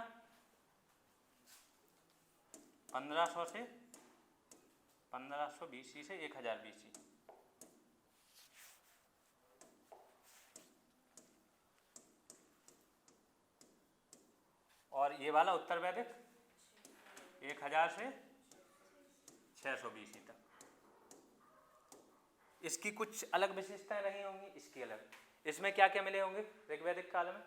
1500 से 1500 BC से 1000 BC। और ये वाला उत्तर वैदिक 1000 से 600 BC तक। इसकी कुछ अलग विशेषताएं रही होंगी, इसकी अलग। इसमें क्या क्या मिले होंगे ऋग्वैदिक काल में?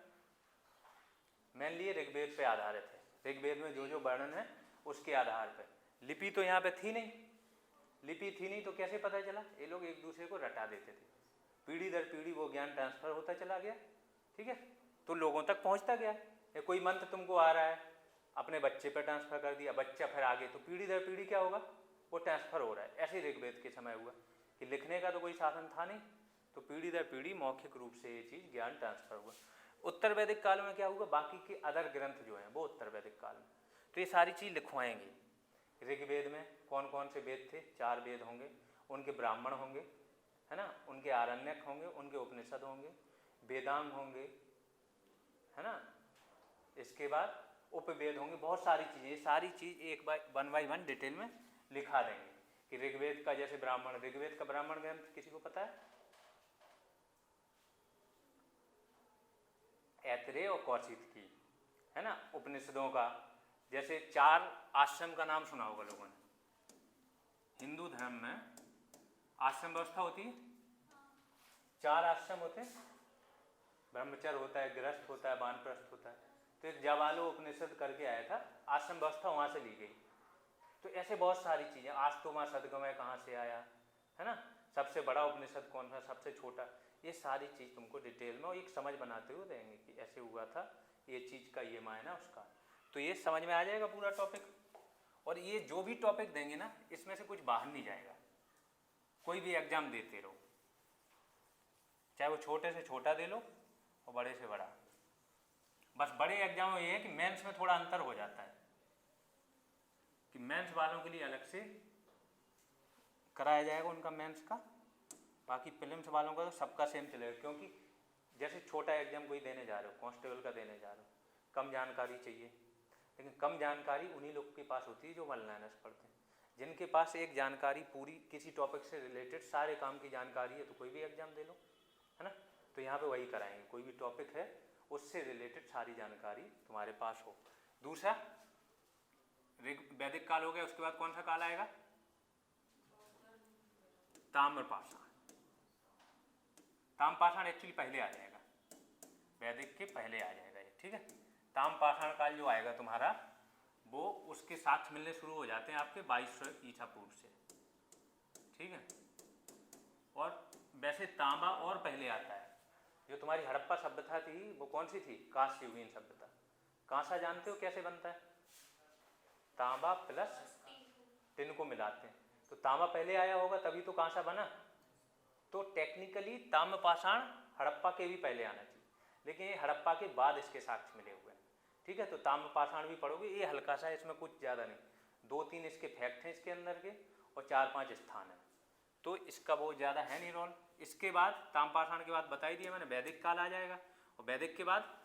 मेनली ऋग्वेद पे आधारित है। ऋग्वेद में जो जो वर्णन है उसके आधार पर। लिपि तो यहाँ पे थी नहीं, लिपि थी नहीं तो कैसे पता चला? ये लोग एक दूसरे को रटा देते थे, पीढ़ी दर पीढ़ी वो ज्ञान ट्रांसफर होता चला गया। ठीक है, तो लोगों तक पहुँचता गया। या कोई मंत्र तुमको आ रहा है, अपने बच्चे पर ट्रांसफर कर दिया, बच्चा फिर आगे, तो पीढ़ी दर पीढ़ी क्या होगा? वो ट्रांसफर हो रहा है। ऐसे ऋग्वेद के समय हुआ कि लिखने का तो कोई साधन था नहीं, तो पीढ़ी दर पीढ़ी मौखिक रूप से ये चीज़ ज्ञान ट्रांसफर हुआ। उत्तर वैदिक काल में क्या हुआ? बाकी के अदर ग्रंथ जो हैं वो उत्तर वैदिक काल में, तो ये सारी चीज़ लिखवाएंगे। ऋग्वेद में कौन कौन से वेद थे? 4 वेद होंगे, उनके ब्राह्मण होंगे, है ना, उनके आरण्यक होंगे, उनके उपनिषद होंगे, वेदांग होंगे, है ना, इसके बाद उपवेद होंगे, बहुत सारी चीज़ें, ये सारी चीज़ एक बाय वन डिटेल में लिखा देंगे कि ऋग्वेद का जैसे ब्राह्मण, ऋग्वेद का ब्राह्मण ग्रंथ किसी को पता है? ऐतरेय और कौशिकी, है ना। उपनिषदों का जैसे 4 आश्रम का नाम सुना होगा लोगों ने। हिंदू धर्म में आश्रम व्यवस्था होती है, 4 आश्रम होते हैं, ब्रह्मचर्य होता है, गृहस्थ होता है, वानप्रस्थ होता है। तो एक जाबालो उपनिषद करके आया था, आश्रम व्यवस्था वहाँ से ली गई। तो ऐसे बहुत सारी चीज़ें, आस्तोमा सदगमय कहाँ से आया, है ना, सबसे बड़ा उपनिषद कौन सा, सबसे छोटा, ये सारी चीज़ तुमको डिटेल में और एक समझ बनाते हुए देंगे कि ऐसे हुआ था, ये चीज़ का ये मायना उसका। तो ये समझ में आ जाएगा पूरा टॉपिक। और ये जो भी टॉपिक देंगे ना, इसमें से कुछ बाहर नहीं जाएगा। कोई भी एग्जाम देते रहो, चाहे वो छोटे से छोटा दे लो और बड़े से बड़ा। बस बड़े एग्जाम में ये है कि मेंस में थोड़ा अंतर हो जाता है कि मेंस वालों के लिए अलग से कराया जाएगा उनका मेंस का, बाकी प्रीलिम्स वालों का तो सबका सेम चलेगा। क्योंकि जैसे छोटा एग्जाम कोई देने जा रहे हो, कांस्टेबल का देने जा रहे हो, कम जानकारी चाहिए, लेकिन कम जानकारी उन्हीं लोग के पास होती है जो 1 लाइनर्स पढ़ते हैं। जिनके पास एक जानकारी पूरी किसी टॉपिक से रिलेटेड सारे काम की जानकारी है, तो कोई भी एग्जाम दे लो, है ना। तो यहाँ पे वही कराएंगे, कोई भी टॉपिक है उससे रिलेटेड सारी जानकारी तुम्हारे पास हो। दूसरा वैदिक काल हो गया, उसके बाद कौन सा काल आएगा? ताम्रपाषाण। ताम्रपाषाण एक्चुअली पहले आ जाएगा, वैदिक के पहले आ जाएगा ये, ठीक है। ताम्रपाषाण काल जो आएगा तुम्हारा, वो उसके साक्ष्य मिलने शुरू हो जाते हैं आपके 2200 ईसा पूर्व से, ठीक है। और वैसे तांबा और पहले आता है। जो तुम्हारी हड़प्पा सभ्यता थी वो कौन सी थी? कांस्ययुगीन सभ्यता। कांसा जानते हो कैसे बनता है? तांबा प्लस टिन को मिलाते हैं, तो तांबा पहले आया होगा तभी तो कांसा बना। तो टेक्निकली ताम्रपाषाण हड़प्पा के भी पहले आना चाहिए, लेकिन ये हड़प्पा के बाद इसके साक्ष्य मिले हुए हैं, ठीक है। तो ताम्रपाषाण भी पढ़ोगे, ये हल्का सा, इसमें कुछ ज़्यादा नहीं, 2-3 इसके फैक्ट हैं इसके अंदर के और 4-5 स्थान हैं, तो इसका बहुत ज़्यादा है नहीं रोल। इसके बाद ताम्रपाषाण के बाद बता ही दिया मैंने, वैदिक काल आ जाएगा। और वैदिक के बाद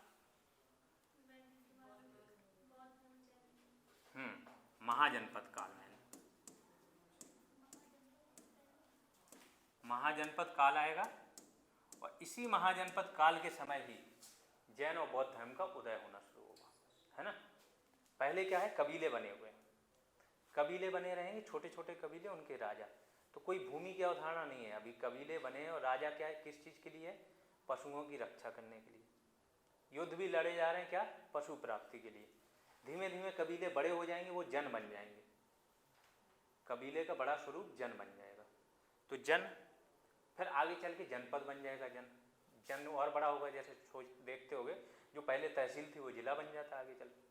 महाजनपद काल में, महाजनपद काल आएगा। और इसी महाजनपद काल के समय ही जैन और बौद्ध धर्म का उदय होना शुरू होगा, है ना। पहले क्या है, कबीले बने हुए हैं, कबीले बने रहेंगे, छोटे छोटे कबीले, उनके राजा। तो कोई भूमि की अवधारणा नहीं है अभी, कबीले बने हैं और राजा क्या है, किस चीज़ के लिए? पशुओं की रक्षा करने के लिए। युद्ध भी लड़े जा रहे हैं, क्या? पशु प्राप्ति के लिए। धीमे धीमे कबीले बड़े हो जाएंगे, वो जन बन जाएंगे, कबीले का बड़ा स्वरूप जन बन जाएगा। तो जन फिर आगे चल के जनपद बन जाएगा, जन और बड़ा होगा। जैसे सोच देखते होगे, जो पहले तहसील थी वो जिला बन जाता आगे चल के,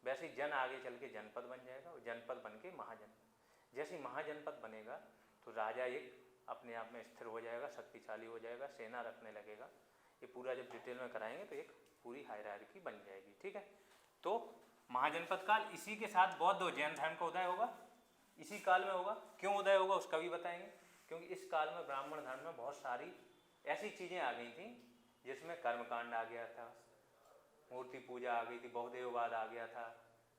वैसे ही जन आगे चल के जनपद बन जाएगा, और जनपद बन के महाजनपद। जैसे ही महाजनपद बनेगा तो राजा एक अपने आप में स्थिर हो जाएगा, शक्तिशाली हो जाएगा, सेना रखने लगेगा। ये पूरा जब डिटेल में कराएंगे तो एक पूरी हायरार्की बन जाएगी, ठीक है। तो महाजनपद काल, इसी के साथ बौद्ध और जैन धर्म का उदय होगा, इसी काल में होगा। क्यों उदय होगा उसका भी बताएंगे, क्योंकि इस काल में ब्राह्मण धर्म में बहुत सारी ऐसी चीज़ें आ गई थी जिसमें कर्मकांड आ गया था, मूर्ति पूजा आ गई थी, बहुदेववाद आ गया था,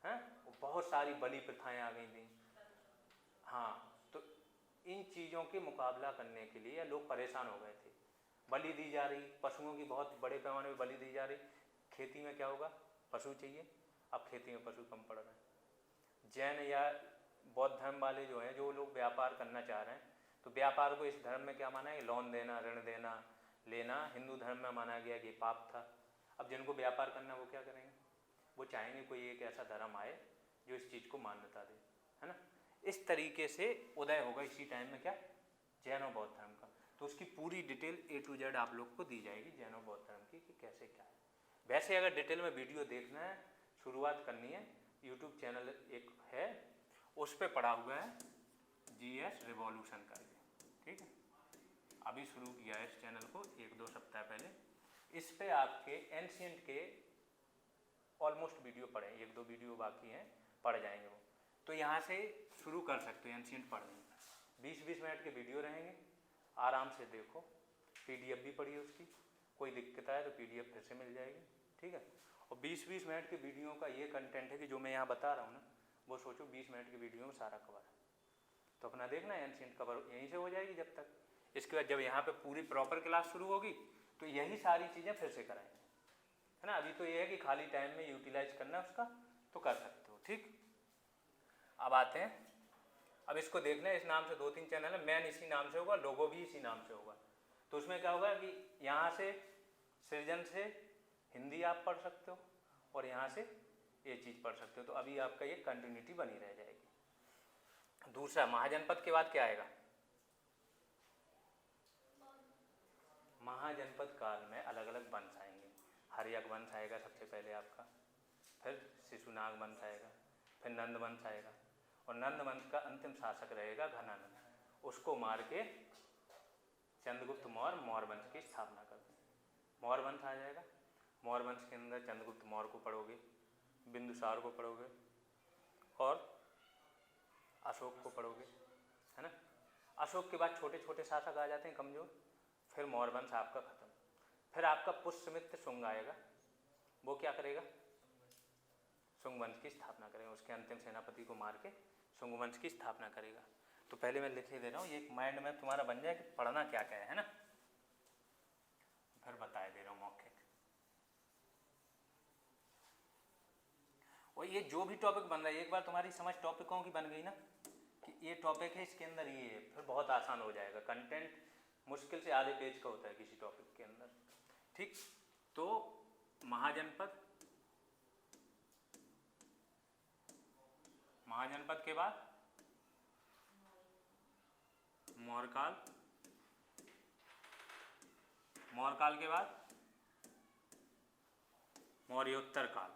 हैं, बहुत सारी बलि प्रथाएं आ गई थी। हाँ, तो इन चीज़ों के मुकाबला करने के लिए लोग परेशान हो गए थे। बलि दी जा रही, पशुओं की बहुत बड़े पैमाने पर बलि दी जा रही। खेती में क्या होगा, पशु चाहिए, अब खेती में पशु कम पड़ रहे हैं। जैन या बौद्ध धर्म वाले जो हैं, जो लोग व्यापार करना चाह रहे हैं, तो व्यापार को इस धर्म में क्या माना है, लोन देना, ऋण देना, लेना। हिंदू धर्म में माना गया कि पाप था। अब जिनको व्यापार करना वो क्या करेंगे, वो चाहेंगे कोई एक ऐसा धर्म आए जो इस चीज़ को मान्यता दे, है ना। इस तरीके से उदय होगा इसी टाइम में, क्या, जैन और बौद्ध धर्म का। तो उसकी पूरी डिटेल A to Z आप लोग को दी जाएगी जैन और बौद्ध धर्म की, कि कैसे क्या है। वैसे अगर डिटेल में वीडियो देखना है, शुरुआत करनी है, यूट्यूब चैनल एक है, उस पर पड़ा हुआ है GS रिवॉल्यूशन करके, ठीक है। अभी शुरू किया है इस चैनल को 1-2 सप्ताह पहले। इस पे आपके एंशिएंट के ऑलमोस्ट वीडियो पड़े, 1-2 वीडियो बाकी हैं, पढ़ जाएंगे वो। तो यहाँ से शुरू कर सकते हैं एंशिएंट पढ़ने। 20-20 मिनट के वीडियो रहेंगे, आराम से देखो, PDF भी पढ़िए उसकी, कोई दिक्कत आए तो PDF फिर से मिल जाएगी, ठीक है। और 20-20 मिनट की वीडियो का ये कंटेंट है कि जो मैं यहाँ बता रहा हूँ ना, वो सोचो 20 मिनट की वीडियो में सारा कवर है। तो अपना देखना एंशिएंट कवर यहीं से हो जाएगी जब तक। इसके बाद जब यहाँ पे पूरी प्रॉपर क्लास शुरू होगी तो यही सारी चीज़ें फिर से कराएंगे, है ना। अभी तो ये है कि खाली टाइम में यूटिलाइज करना है उसका, तो कर सकते हो, ठीक। अब आते हैं, अब इसको देखना है, इस नाम से 2-3 चैनल है, मेन इसी नाम से होगा, लोगो भी इसी नाम से होगा। तो उसमें क्या होगा कि यहाँ से सृजन से हिंदी आप पढ़ सकते हो और यहाँ से ये चीज़ पढ़ सकते हो। तो अभी आपका ये कंटिन्यूटी बनी रह जाएगी। दूसरा, महाजनपद के बाद क्या आएगा? महाजनपद काल में अलग अलग वंश आएंगे। हर्यक वंश आएगा सबसे पहले आपका, फिर शिशुनाग वंश आएगा, फिर नंद वंश आएगा, और नंद वंश का अंतिम शासक रहेगा घनानंद। उसको मार के चंद्रगुप्त मौर्य वंश की स्थापना कर दी। मौर्य वंश आ जाएगा। मौर्य वंश के अंदर चंद्रगुप्त मौर्य को पढ़ोगे, बिंदुसार को पढ़ोगे और अशोक को पढ़ोगे, है ना। अशोक के बाद छोटे छोटे शासक आ जाते हैं कमजोर, फिर मौर्य वंश आपका खत्म। फिर आपका पुष्यमित्र शुंग आएगा, वो क्या करेगा? शुंग वंश की स्थापना करेगा। उसके अंतिम सेनापति को मार के शुंग वंश की स्थापना करेगा। तो पहले मैं लिख ही दे रहा हूँ, ये एक माइंड में तुम्हारा बन जाए कि पढ़ना क्या क्या है ना। फिर बता दे रहा हूँ मौके। और ये जो भी टॉपिक बन रहा है, एक बार तुम्हारी समझ टॉपिकों की बन गई ना कि ये टॉपिक है, इसके अंदर ये है, फिर बहुत आसान हो जाएगा। कंटेंट मुश्किल से आधे पेज का होता है किसी टॉपिक के अंदर, ठीक। तो महाजनपद, महाजनपद के बाद मौर्यकाल, मौर्यकाल के बाद मौर्योत्तर काल,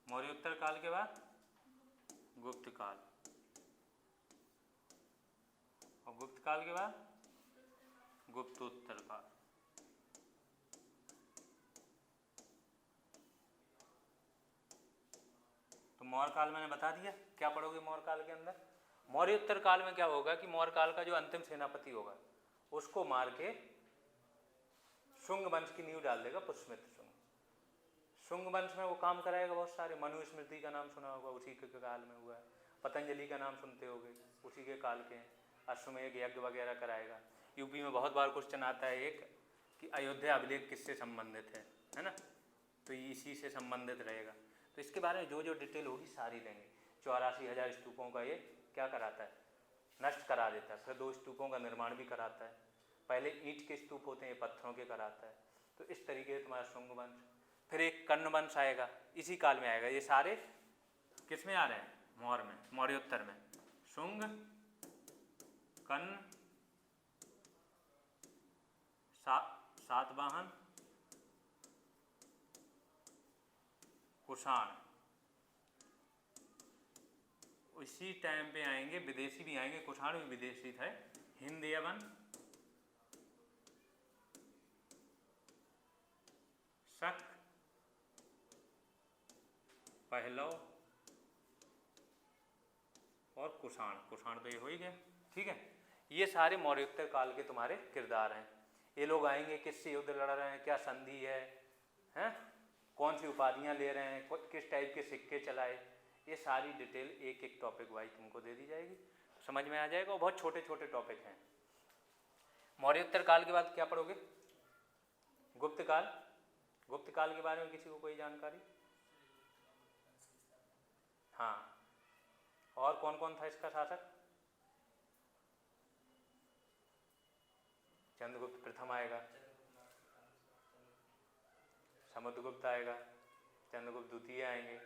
मौर्योत्तर काल के बाद गुप्त काल, और गुप्त काल के बाद गुप्तोत्तर काल। तो मौर्य काल मैंने बता दिया, क्या पढ़ोगे मौर्य काल के अंदर। मौर्योत्तर काल में क्या होगा कि मौर्य काल का जो अंतिम सेनापति होगा उसको मार के शुंग वंश की नींव डाल देगा पुष्यमित्र शुंग। शुंग वंश में वो काम कराएगा बहुत सारे। मनुस्मृति का नाम सुना होगा, उसी के काल में हुआ है। पतंजलि का नाम सुनते होगे, उसी के काल के हैं। अश्वमेध यज्ञ वगैरह कराएगा। यूपी में बहुत बार क्वेश्चन आता है एक कि अयोध्या अभिलेख किससे संबंधित है ना। तो ये इसी से संबंधित रहेगा। तो इसके बारे में जो जो डिटेल होगी सारी देंगे। 84,000 स्तूपों का ये क्या कराता है? नष्ट करा देता है। फिर 2 स्तूपों का निर्माण भी कराता है। पहले ईंट के स्तूप होते हैं, पत्थरों के कराता है। तो इस तरीके से तुम्हारा शुंग वंश। फिर एक कर्ण वंश आएगा, इसी काल में आएगा। ये सारे किस में आ रहे हैं? मौर्य में, मौर्योत्तर में। शुंग, कर्ण, सातवाहन, कुषाण। इसी टाइम पे आएंगे, विदेशी भी आएंगे। कुषाण भी विदेशी थे। हिंद यवन, शक, पहलव और कुषाण। कुषाण तो ये हो ही गया, ठीक है। ये सारे मौर्योत्तर काल के तुम्हारे किरदार हैं। ये लोग आएंगे, किससे युद्ध लड़ रहे हैं, क्या संधि है, हैं? कौन सी उपाधियां ले रहे हैं, किस टाइप के सिक्के चलाए, ये सारी डिटेल एक एक टॉपिक वाइज तुमको दे दी जाएगी। समझ में आ जाएगा। और बहुत छोटे छोटे टॉपिक हैं। मौर्योत्तर काल के बाद क्या पढ़ोगे? गुप्त काल। गुप्त काल के बारे में किसी को कोई जानकारी? हाँ, और कौन कौन था इसका शासक? चंद्रगुप्त प्रथम आएगा, समुद्रगुप्त आएगा, चंद्रगुप्त द्वितीय आएंगे।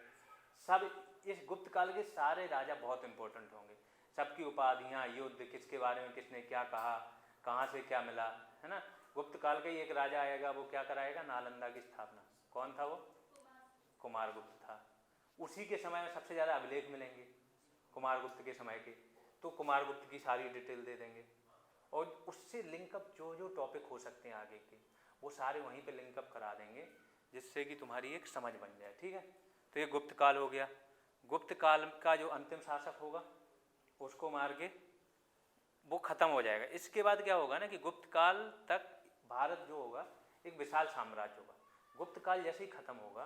सब इस गुप्त काल के सारे राजा बहुत इंपॉर्टेंट होंगे। सबकी उपाधियां, युद्ध, किसके बारे में किसने क्या कहा, कहाँ से क्या मिला, है ना। गुप्त काल का ही एक राजा आएगा, वो क्या कराएगा? नालंदा की स्थापना। कौन था वो? कुमारगुप्त था। उसी के समय में सबसे ज़्यादा अभिलेख मिलेंगे कुमारगुप्त के समय के। तो कुमारगुप्त की सारी डिटेल दे देंगे। और उससे लिंकअप जो जो टॉपिक हो सकते हैं आगे के, वो सारे वहीं पे लिंकअप करा देंगे, जिससे कि तुम्हारी एक समझ बन जाए, ठीक है। तो ये गुप्त काल हो गया। गुप्त काल का जो अंतिम शासक होगा उसको मार के वो खत्म हो जाएगा। इसके बाद क्या होगा ना कि गुप्त काल तक भारत जो होगा एक विशाल साम्राज्य होगा। गुप्त काल जैसे ही खत्म होगा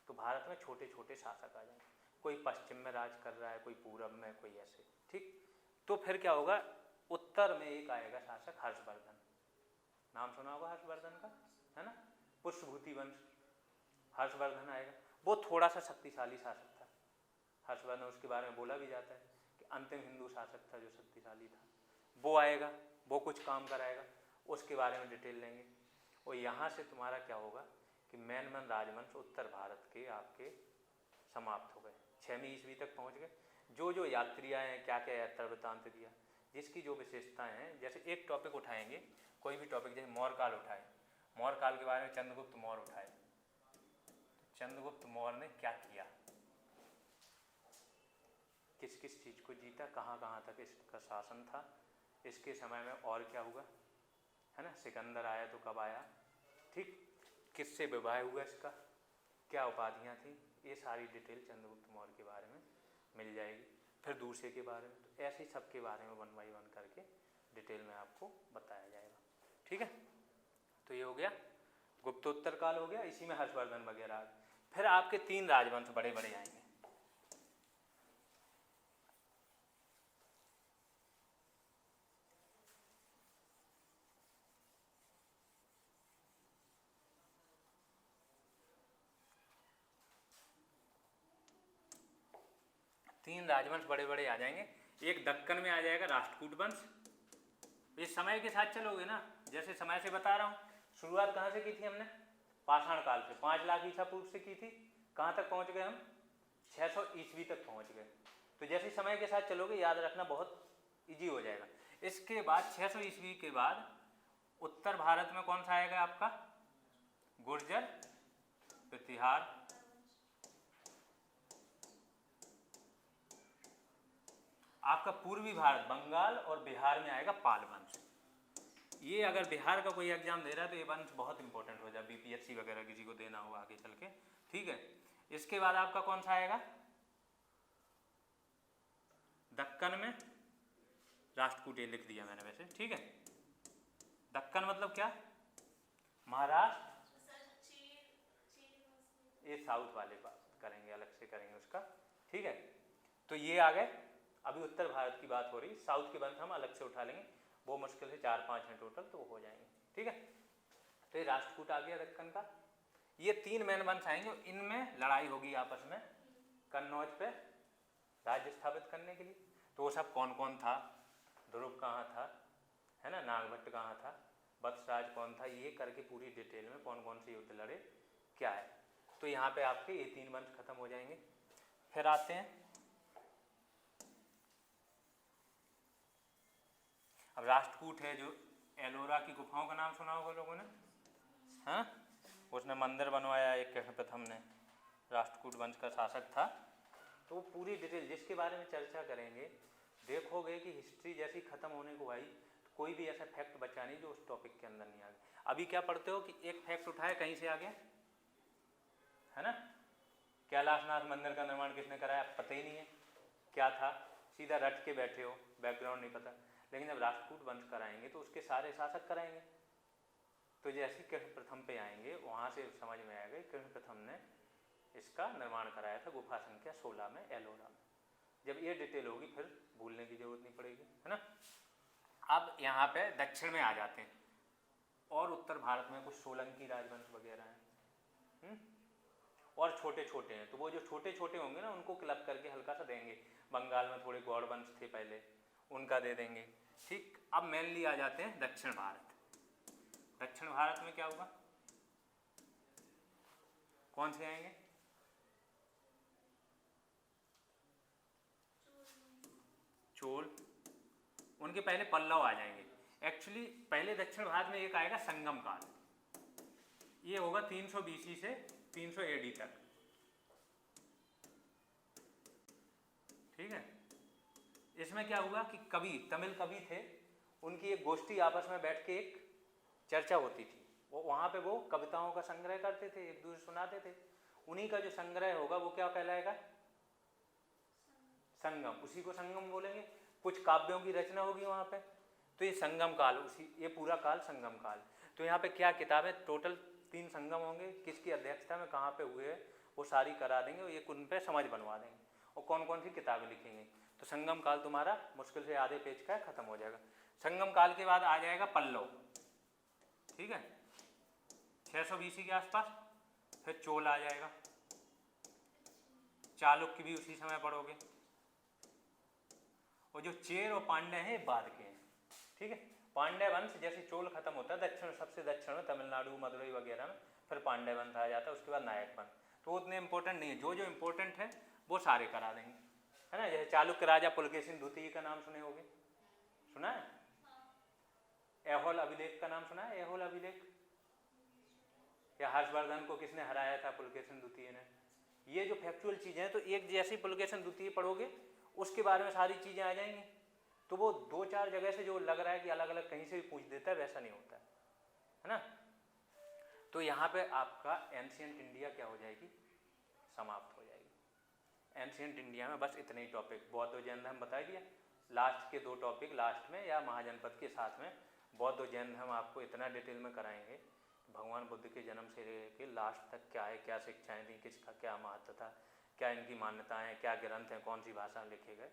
तो भारत में छोटे छोटे शासक आ जाएंगे, कोई पश्चिम में राज कर रहा है, कोई पूरब में, कोई ऐसे, ठीक। तो फिर क्या होगा, उत्तर में एक आएगा शासक हर्षवर्धन, नाम सुना होगा हर्षवर्धन का, है ना, पुष्यभूति वंश, हर्षवर्धन आएगा। वो थोड़ा सा शक्तिशाली शासक था हर्षवर्धन, उसके बारे में बोला भी जाता है कि अंतिम हिंदू शासक था जो शक्तिशाली था। वो आएगा, वो कुछ काम कराएगा, उसके बारे में डिटेल लेंगे। और यहाँ से तुम्हारा क्या होगा कि मैन राजवंश उत्तर भारत के आपके समाप्त हो गए, 6वीं ईस्वी तक पहुँच गए। जो जो यात्री आए हैं, क्या क्या यात्रा वृत्तांत दिया, जिसकी जो विशेषताएं हैं, जैसे एक टॉपिक उठाएंगे, कोई भी टॉपिक, जैसे मौर्य काल उठाए, मौर्य काल के बारे में चंद्रगुप्त मौर्य उठाए, तो चंद्रगुप्त मौर्य ने क्या किया, किस किस चीज़ को जीता, कहाँ कहाँ तक इसका शासन था, इसके समय में और क्या हुआ, है ना, सिकंदर आया तो कब आया, ठीक, किससे विवाह हुआ इसका, क्या उपाधियाँ थी, ये सारी डिटेल चंद्रगुप्त मौर्य के बारे में मिल जाएगी। फिर दूसरे के बारे में, तो ऐसे ही सब के बारे में 1 बाई 1 करके डिटेल में आपको बताया जाएगा, ठीक है। तो ये हो गया गुप्तोत्तर काल हो गया, इसी में हर्षवर्धन वगैरह आ गए। फिर आपके 3 राजवंश बड़े बड़े आएंगे। तीन राजवंश बड़े बड़े आ जाएंगे। एक दक्कन में आ जाएगा राष्ट्रकूट वंश। ये समय के साथ चलोगे ना, जैसे समय से बता रहा हूँ, शुरुआत कहाँ से की थी हमने, पाषाण काल से, 5 लाख ईसा पूर्व से की थी। कहाँ तक पहुँच गए हम, 600 ईस्वी तक पहुँच गए। तो जैसे समय के साथ चलोगे, याद रखना बहुत इजी हो जाएगा। इसके बाद 600 ईस्वी के बाद उत्तर भारत में कौन सा आएगा आपका, गुर्जर प्रतिहार, आपका पूर्वी भारत बंगाल और बिहार में आएगा पाल वंश। ये अगर बिहार का कोई एग्जाम दे रहा है तो ये वंश बहुत इंपॉर्टेंट हो जाए, बीपीएससी वगैरह किसी को देना हो आगे चल के, ठीक है। इसके बाद आपका कौन सा आएगा, दक्कन में राष्ट्रकूट, ये लिख दिया मैंने वैसे, ठीक है। दक्कन मतलब क्या, महाराष्ट्र, ये साउथ वाले बात करेंगे, अलग से करेंगे उसका, ठीक है। तो ये आ गए। अभी उत्तर भारत की बात हो रही, साउथ के वंश हम अलग से उठा लेंगे, वो मुश्किल से 4-5 हैं टोटल, तो हो जाएंगे, ठीक है। तो ये राष्ट्रकूट आ गया दक्कन का। ये 3 मेन वंश आएंगे, इनमें लड़ाई होगी आपस में कन्नौज पे राज्य स्थापित करने के लिए। तो वो सब कौन कौन था, ध्रुव कहाँ था, है ना, नागभट्ट कहाँ था, वत्सराज कौन था, ये करके पूरी डिटेल में कौन कौन से युद्ध लड़े, क्या है। तो यहाँ पे आपके ये 3 वंश खत्म हो जाएंगे। फिर आते हैं, अब राष्ट्रकूट है, जो एलोरा की गुफाओं का नाम सुना होगा लोगों ने, हाँ, उसने मंदिर बनवाया एक, प्रथम ने, राष्ट्रकूट वंश का शासक था। तो वो पूरी डिटेल जिसके बारे में चर्चा करेंगे, देखोगे कि हिस्ट्री जैसी खत्म होने को आई तो कोई भी ऐसा फैक्ट बचा नहीं जो उस टॉपिक के अंदर नहीं आ गया। अभी क्या पढ़ते हो कि एक फैक्ट उठाया कहीं से आ गया, है ना, कैलाशनाथ मंदिर का निर्माण किसने कराया, पता ही नहीं है क्या था, सीधा रट के बैठे हो, बैकग्राउंड नहीं पता। लेकिन जब राष्ट्रकूट वंश कराएंगे तो उसके सारे शासक कराएंगे। तो जैसे कृष्ण प्रथम पे आएंगे, वहाँ से समझ में आएगा कृष्ण प्रथम ने इसका निर्माण कराया था गुफा संख्या 16 में, एलोरा में। जब ये डिटेल होगी फिर भूलने की जरूरत नहीं पड़ेगी, है ना। अब यहाँ पे दक्षिण में आ जाते हैं, और उत्तर भारत में कुछ सोलंकी राजवंश वगैरह हैं, और छोटे छोटे हैं। तो वो जो छोटे छोटे होंगे ना, उनको क्लब करके हल्का सा देंगे। बंगाल में थोड़े गौड़ वंश थे पहले, उनका दे देंगे, ठीक। अब मेनली आ जाते हैं दक्षिण भारत। दक्षिण भारत में क्या होगा, कौन से आएंगे, चोल, उनके पहले पल्लव आ जाएंगे। एक्चुअली पहले दक्षिण भारत में एक आएगा संगम काल, ये होगा 300 BC से 300 AD तक, ठीक है। इसमें क्या हुआ कि कवि, तमिल कवि थे, उनकी एक गोष्ठी आपस में बैठ के एक चर्चा होती थी। वो वहाँ पे वो कविताओं का संग्रह करते थे, एक दूसरे सुनाते थे। उन्हीं का जो संग्रह होगा वो क्या कहलाएगा, संगम, उसी को संगम बोलेंगे। कुछ काव्यों की रचना होगी वहाँ पे, तो ये संगम काल, उसी ये पूरा काल संगम काल। तो यहाँ पे क्या किताबें, टोटल 3 संगम होंगे, किसकी अध्यक्षता में कहाँ पे हुए वो सारी करा देंगे, और ये उन पे समझ बनवा देंगे, और कौन कौन सी किताबें लिखेंगे। तो संगम काल तुम्हारा मुश्किल से आधे पेज का खत्म हो जाएगा। संगम काल के बाद आ जाएगा पल्लव, ठीक है, 600 BC के आसपास। फिर चोल आ जाएगा, चालुक्य भी उसी समय पढ़ोगे, और जो चेर और पांड्य हैं बाद के हैं, ठीक है। पांड्य वंश जैसे चोल खत्म होता है दक्षिण, सबसे दक्षिण में तमिलनाडु मदुरई वगैरह में, फिर पांड्य वंश आ जाता है, उसके बाद नायक वंश। तो उतने इंपॉर्टेंट नहीं है, जो जो इंपॉर्टेंट है वो सारे करा देंगे, है ना। जैसे चालुक्य राजा पुलकेशिन द्वितीय का नाम सुने होगे, सुना है? ऐहोल अभिलेख का नाम सुना है? ऐहोल अभिलेख, या हर्षवर्धन को किसने हराया था पुलकेशिन द्वितीय ने। ये जो फैक्चुअल चीजें हैं, तो एक जैसी पुलकेशिन द्वितीय पढ़ोगे उसके बारे में सारी चीजें आ जाएंगी। तो वो 2-4 जगह से जो लग रहा है कि अलग अलग कहीं से भी पूछ देता है, वैसा नहीं होता है ना। तो यहाँ पे आपका एंशिएंट इंडिया क्या हो जाएगी, समाप्त हो जाएगी। एंशिएंट इंडिया में बस इतने ही टॉपिक, बौद्ध और जैन धर्म बता दिया, लास्ट के 2 टॉपिक लास्ट में या महाजनपद के साथ में बौद्ध और जैन धर्म आपको इतना डिटेल में कराएंगे, भगवान बुद्ध के जन्म से लेकर लास्ट तक क्या है, क्या शिक्षाएं दी, किसका क्या महत्व था, क्या इनकी मान्यताएं, क्या ग्रंथ हैं, कौन सी भाषा में लिखे गए।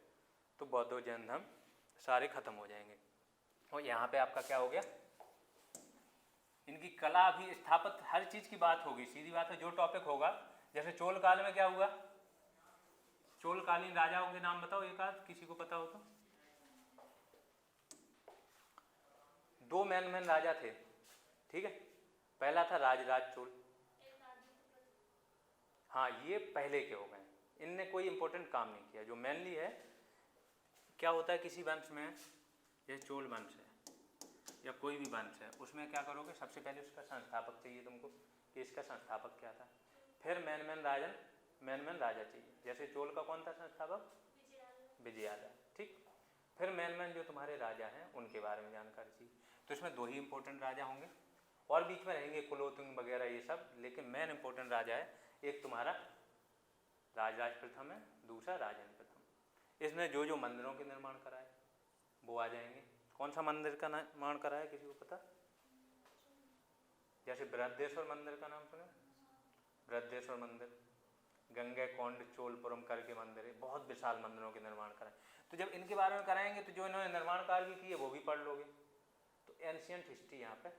तो बौद्ध और जैन धर्म सारे खत्म हो जाएंगे। और यहाँ पे आपका क्या हो गया, इनकी कला भी, स्थापत्य, हर चीज की बात होगी। सीधी बात है, जो टॉपिक होगा, जैसे चोल काल में क्या हुआ, चोलकालीन राजाओं के नाम बताओ एक आध, किसी को पता हो तो। 2 मेन राजा थे, ठीक है। पहला था राजराज चोल, हाँ ये पहले के हो गए, इनने कोई इंपॉर्टेंट काम नहीं किया। जो मेनली है, क्या होता है किसी वंश में, ये चोल वंश है या कोई भी वंश है, उसमें क्या करोगे, सबसे पहले उसका संस्थापक चाहिए तुमको, कि इसका संस्थापक क्या था। फिर मेन राजा चाहिए। जैसे चोल का कौन था संस्थापक, विजयालय, ठीक। फिर मेन जो तुम्हारे राजा हैं उनके बारे में जानकारी चाहिए। तो इसमें 2 ही इंपॉर्टेंट राजा होंगे, और बीच में रहेंगे कुलोतुंग वगैरह ये सब, लेकिन मेन इंपॉर्टेंट राजा है एक तुम्हारा राजराज प्रथम है, दूसरा राजेंद्र प्रथम। इसने जो जो मंदिरों के निर्माण कराए वो आ जाएंगे। कौन सा मंदिर का निर्माण कराया, किसी को पता? जैसे बृहदेश्वर मंदिर का नाम सुने, बृहदेश्वर मंदिर, गंगैकोंड चोलपुरम करके मंदिर है, बहुत विशाल मंदिरों के निर्माण कराए। तो जब इनके बारे में कराएंगे तो जो इन्होंने निर्माण कार्य भी किए वो भी पढ़ लोगे। तो एंशिएंट हिस्ट्री यहाँ पे